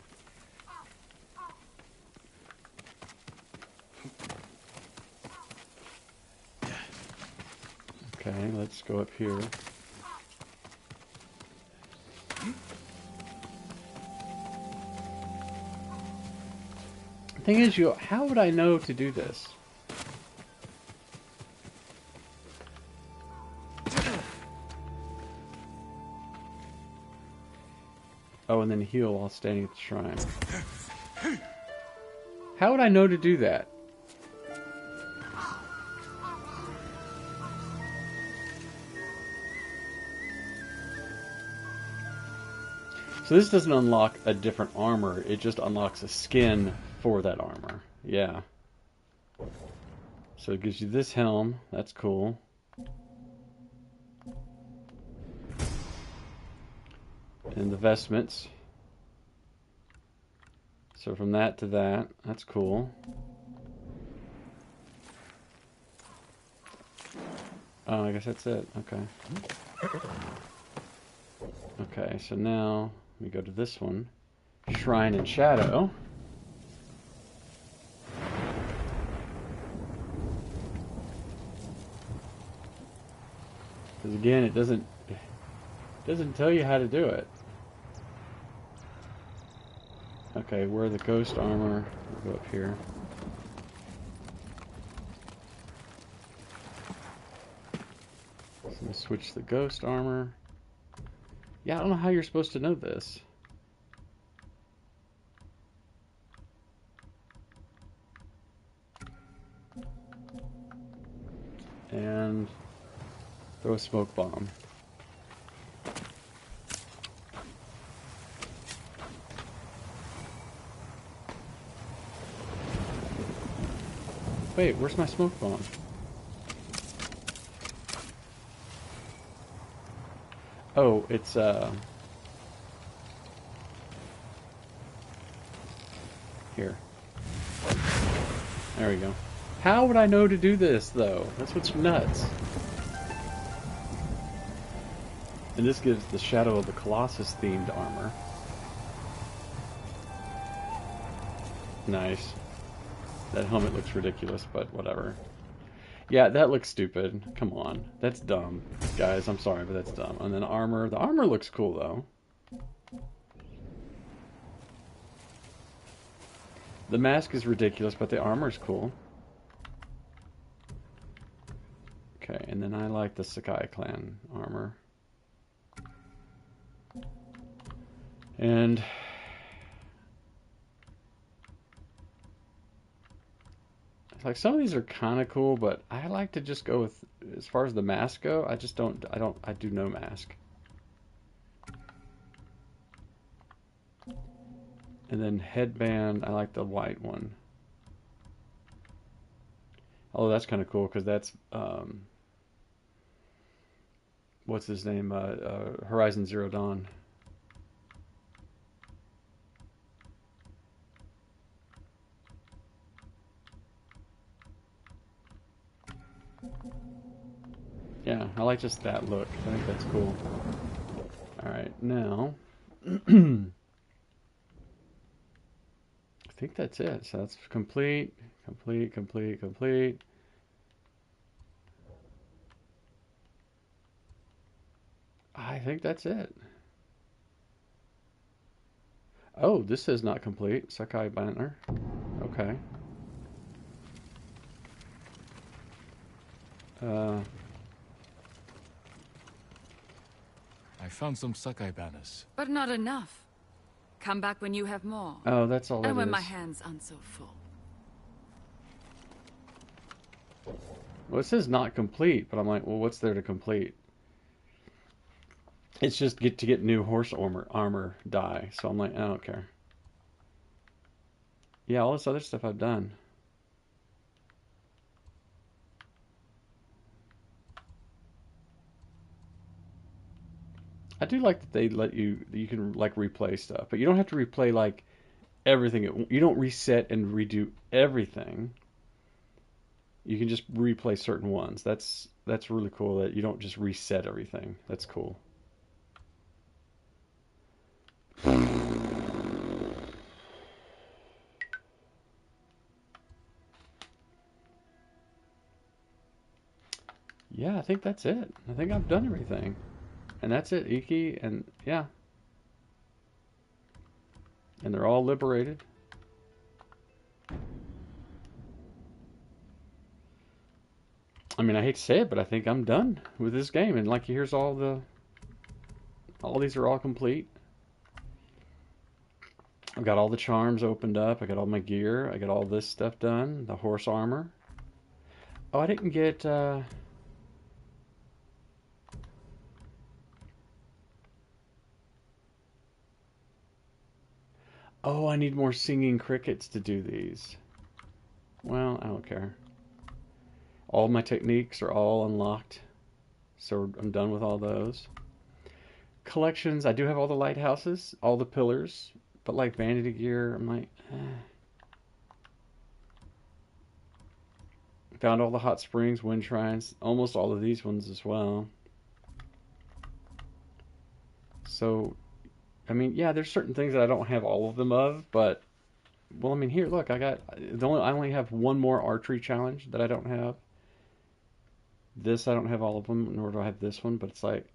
Okay, let's go up here. The thing is, how would I know to do this? Oh, and then heal while standing at the shrine. How would I know to do that? So this doesn't unlock a different armor, it just unlocks a skin for that armor. Yeah. So it gives you this helm, that's cool. And the vestments. So from that to that, that's cool. Oh, I guess that's it, okay. Okay, so now we go to this one. Shrine and Shadow. Because again, it doesn't tell you how to do it. Okay, wear the ghost armor. We'll go up here. So I'm gonna switch the ghost armor. Yeah, I don't know how you're supposed to know this. And throw a smoke bomb. Wait, where's my smoke bomb? Oh, it's here. There we go. How would I know to do this, though? That's what's nuts. And this gives the Shadow of the Colossus themed armor. Nice. That helmet looks ridiculous, but whatever. Yeah, that looks stupid. Come on. That's dumb. Guys, I'm sorry, but that's dumb. And then armor. The armor looks cool, though. The mask is ridiculous, but the armor is cool. Okay, and then I like the Sakai clan armor. And like some of these are kind of cool, but I like to just go with, as far as the mask go, I do no mask. And then headband, I like the white one. Oh, that's kind of cool because that's what's his name? Horizon Zero Dawn. Yeah, I like just that look. I think that's cool. Alright, now I think that's it. So that's complete. I think that's it. Oh, this is not complete. Sakai banner. Okay. I found some Sakai banners. But not enough. Come back when you have more. Oh, that's all it And when is. my hands aren't so full. Well, it says not complete, but I'm like, well, what's there to complete? It's just to get new horse armor dye. So I'm like, I don't care. Yeah, all this other stuff I've done. I do like that they let you can like replay stuff, but you don't have to replay like everything. You don't reset and redo everything. You can just replay certain ones. That's really cool that you don't just reset everything. That's cool. Yeah, I think that's it. I think I've done everything. And that's it, Iki, and yeah. And they're all liberated. I mean, I hate to say it, but I think I'm done with this game. And like, here's all these are all complete. I've got all the charms opened up. I got all my gear. I got all this stuff done. The horse armor. Oh, I didn't get, oh, I need more singing crickets to do these. Well, I don't care. All my techniques are all unlocked. So I'm done with all those. Collections, I do have all the lighthouses, all the pillars, but like vanity gear, I'm like, eh. Found all the hot springs, wind shrines, almost all of these ones as well. So, I mean, yeah, there's certain things that I don't have all of them of, but, well, I mean, here, look, I only have one more archery challenge that I don't have. This, I don't have all of them, nor do I have this one, but it's like,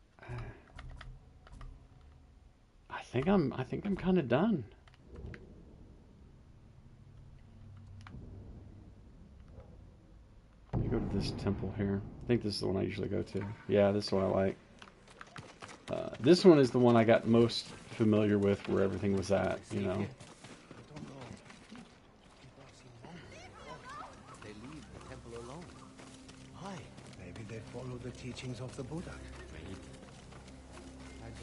I think I'm kind of done. Let me go to this temple here. I think this is the one I usually go to. Yeah, this is what I like. This one is the one I got most familiar with, where everything was at, you know. They leave the temple alone. Why? Maybe they follow the teachings of the Buddha. I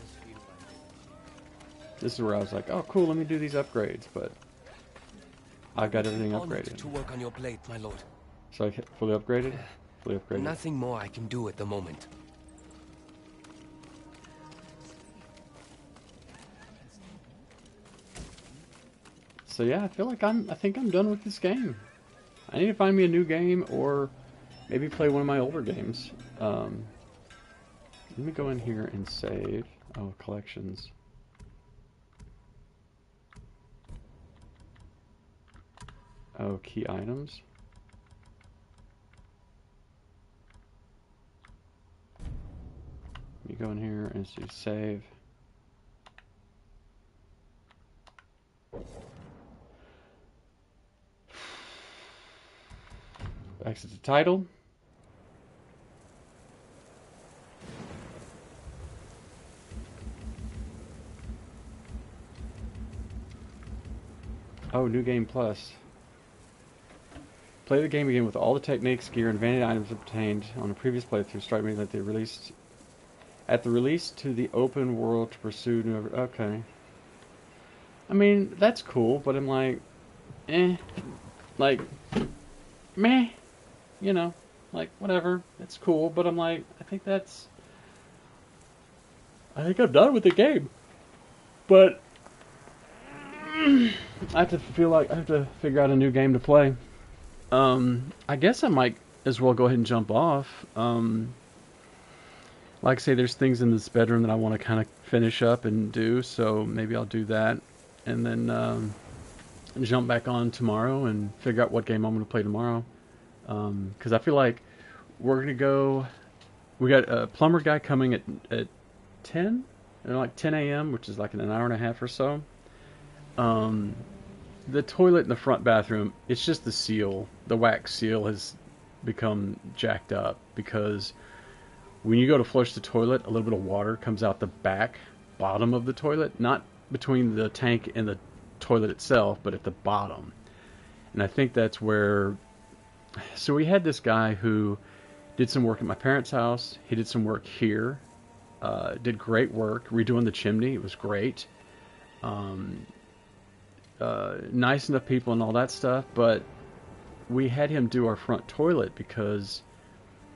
just feel like This is where I was like, oh, cool, let me do these upgrades, but I've got everything honored upgraded. to work on your plate, my lord. So I fully upgraded? Fully upgraded. Nothing more I can do at the moment. So yeah, I feel like I think I'm done with this game. I need to find me a new game or maybe play one of my older games. Let me go in here and save. Oh, collections. Oh, key items. Let me go in here and do save. Exit the title. Oh, new game plus. Play the game again with all the techniques, gear, and vanity items obtained on a previous playthrough. Strike me that they released at the release to the open world to pursue new. Okay. I mean, that's cool, but I'm like, like, meh. You know, like, whatever. It's cool, but I'm like, I think I'm done with the game. But I have to figure out a new game to play. I guess I might as well go ahead and jump off. Like I say, there's things in this bedroom that I want to kind of finish up and do, so maybe I'll do that. And then jump back on tomorrow and figure out what game I'm going to play tomorrow. Because I feel like we're going to go... We got a plumber guy coming at 10? Like 10 a.m., which is like in an hour and a half or so. The toilet in the front bathroom, it's just the seal. The wax seal has become jacked up because when you go to flush the toilet, a little bit of water comes out the back bottom of the toilet, not between the tank and the toilet itself, but at the bottom. And I think that's where... So we had this guy who did some work at my parents' house. He did some work here. Did great work redoing the chimney. It was great. Nice enough people and all that stuff, but we had him do our front toilet because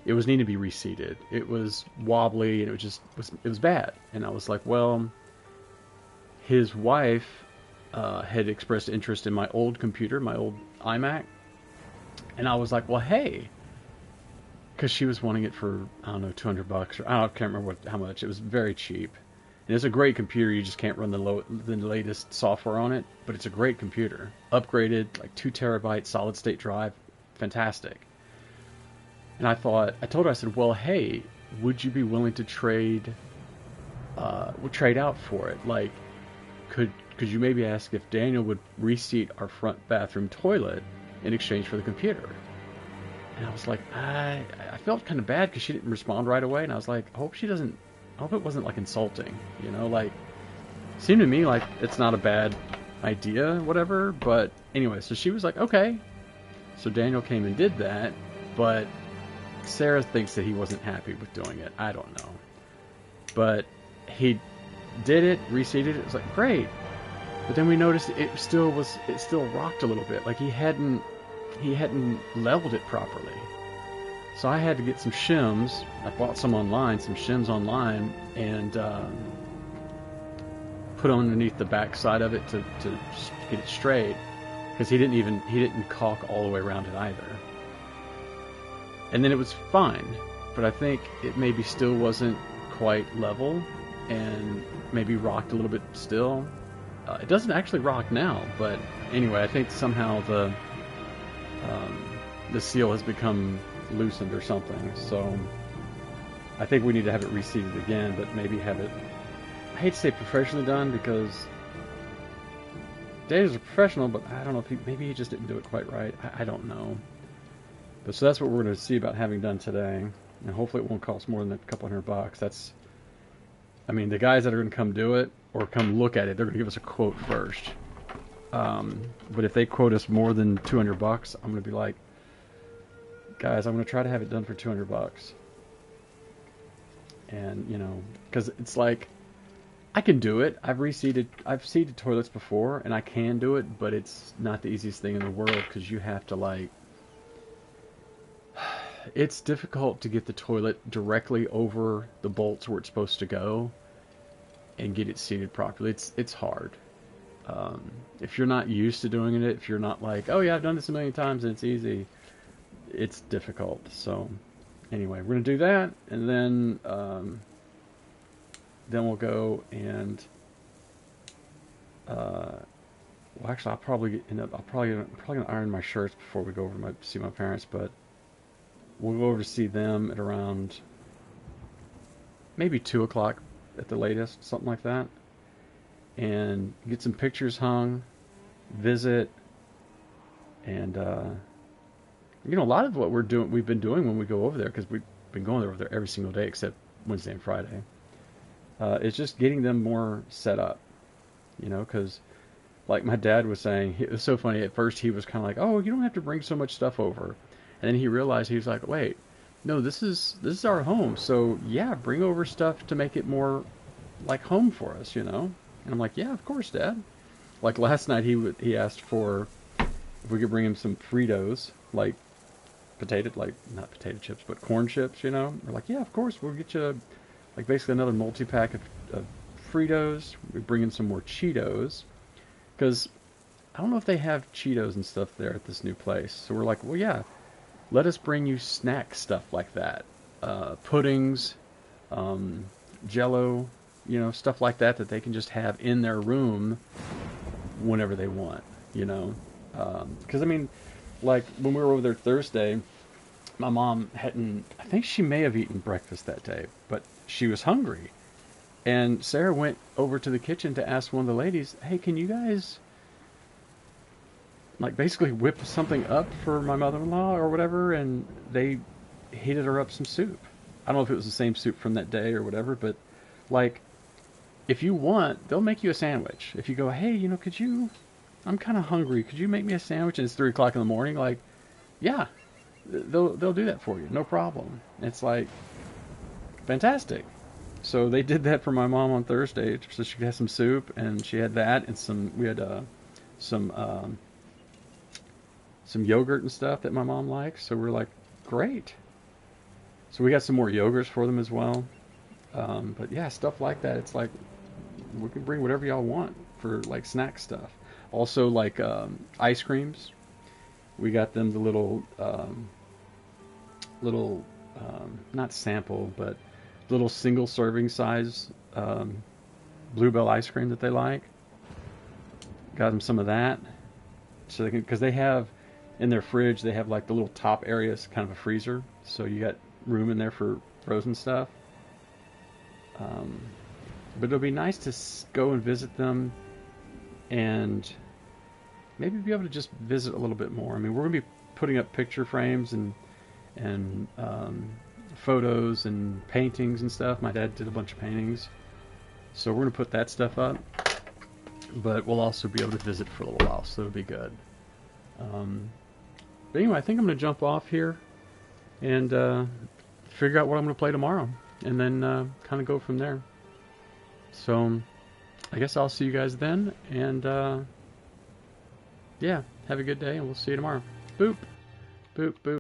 it was needing to be reseated. It was wobbly and it was bad. And I was like, well, his wife had expressed interest in my old computer, my old iMac, and I was like, well, hey, because she was wanting it for, I don't know, $200 or I can't remember how much. It was very cheap. And it's a great computer. You just can't run the latest software on it, but it's a great computer. Upgraded, like 2 terabyte solid state drive, fantastic. And I told her, I said, well, hey, would you be willing to trade out for it? Like, could you maybe ask if Daniel would reseat our front bathroom toilet in exchange for the computer? And I was like, I felt kind of bad because she didn't respond right away, and I was like, I hope it wasn't like insulting, you know, like, seemed to me like it's not a bad idea, whatever, but anyway, so she was like, okay. So Daniel came and did that, but Sarah thinks that he wasn't happy with doing it. I don't know. But he did it, reseated it, it was like, great. But then we noticed it still rocked a little bit, like he hadn't leveled it properly. So I had to get some shims. I bought some shims online, and put underneath the back side of it to get it straight, because he didn't caulk all the way around it either. And then it was fine, but I think it maybe still wasn't quite level, and maybe rocked a little bit still. It doesn't actually rock now, but anyway, I think somehow the seal has become loosened or something. So I think we need to have it reseated again, but maybe have it, I hate to say professionally done because Data's a professional, but I don't know if maybe he just didn't do it quite right. I don't know. But so that's what we're going to see about having done today. And hopefully it won't cost more than a couple $100. That's, I mean, the guys that are going to come do it or come look at it, they're going to give us a quote first. But if they quote us more than $200, I'm going to be like, guys, I'm going to try to have it done for $200. And, you know, because it's like, I can do it. I've seeded toilets before, and I can do it, but it's not the easiest thing in the world because you have to, like, it's difficult to get the toilet directly over the bolts where it's supposed to go and get it seated properly. It's hard. If you're not used to doing it, if you're not like, oh yeah, I've done this a million times and it's easy, it's difficult. So anyway, we're gonna do that, and then we'll go and well, actually, I'll probably gonna iron my shirts before we go over to see my parents, but we'll go over to see them at around maybe 2 o'clock at the latest, something like that, and get some pictures hung, visit, and you know, a lot of what we've been doing when we go over there, because we've been going over there every single day except Wednesday and Friday, is just getting them more set up, you know, because like my dad was saying, it was so funny. At first he was kind of like, oh, you don't have to bring so much stuff over. And then he realized, he was like, wait, no, this is our home. So yeah, bring over stuff to make it more like home for us, you know? And I'm like, yeah, of course, Dad. Like last night he asked for if we could bring him some Fritos, like not potato chips, but corn chips, you know? We're like, yeah, of course, we'll get you like basically another multi-pack of Fritos. We bring in some more Cheetos, because I don't know if they have Cheetos and stuff there at this new place. So we're like, well, yeah, let us bring you snack stuff like that. Puddings, Jello, you know, stuff like that they can just have in their room whenever they want, you know. Because, I mean, like when we were over there Thursday, my mom I think she may have eaten breakfast that day, but she was hungry. And Sarah went over to the kitchen to ask one of the ladies, hey, can you guys like basically whip something up for my mother-in-law or whatever? And they heated her up some soup. I don't know if it was the same soup from that day or whatever, but like, if you want, they'll make you a sandwich. If you go, hey, you know, I'm kind of hungry, could you make me a sandwich? And it's 3 o'clock in the morning, like, yeah, they'll do that for you, no problem. It's like, fantastic. So they did that for my mom on Thursday, so she could have some soup, and she had that, and we had some yogurt and stuff that my mom likes. So we're like, great. So we got some more yogurts for them as well. But yeah, stuff like that. It's like, we can bring whatever y'all want for like snack stuff. Also like ice creams. We got them the little not sample, but little single serving size Bluebell ice cream that they like. Got them some of that, so they can, because they have in their fridge, they have like the little top area is kind of a freezer, so you got room in there for frozen stuff. But it'll be nice to go and visit them, and maybe be able to just visit a little bit more. I mean, we're gonna be putting up picture frames and photos and paintings and stuff. My dad did a bunch of paintings, so we're gonna put that stuff up. But we'll also be able to visit for a little while, so it'll be good. But anyway, I think I'm gonna jump off here and figure out what I'm gonna play tomorrow, and then kind of go from there. So I guess I'll see you guys then, and yeah, have a good day, and we'll see you tomorrow. Boop, boop, boop.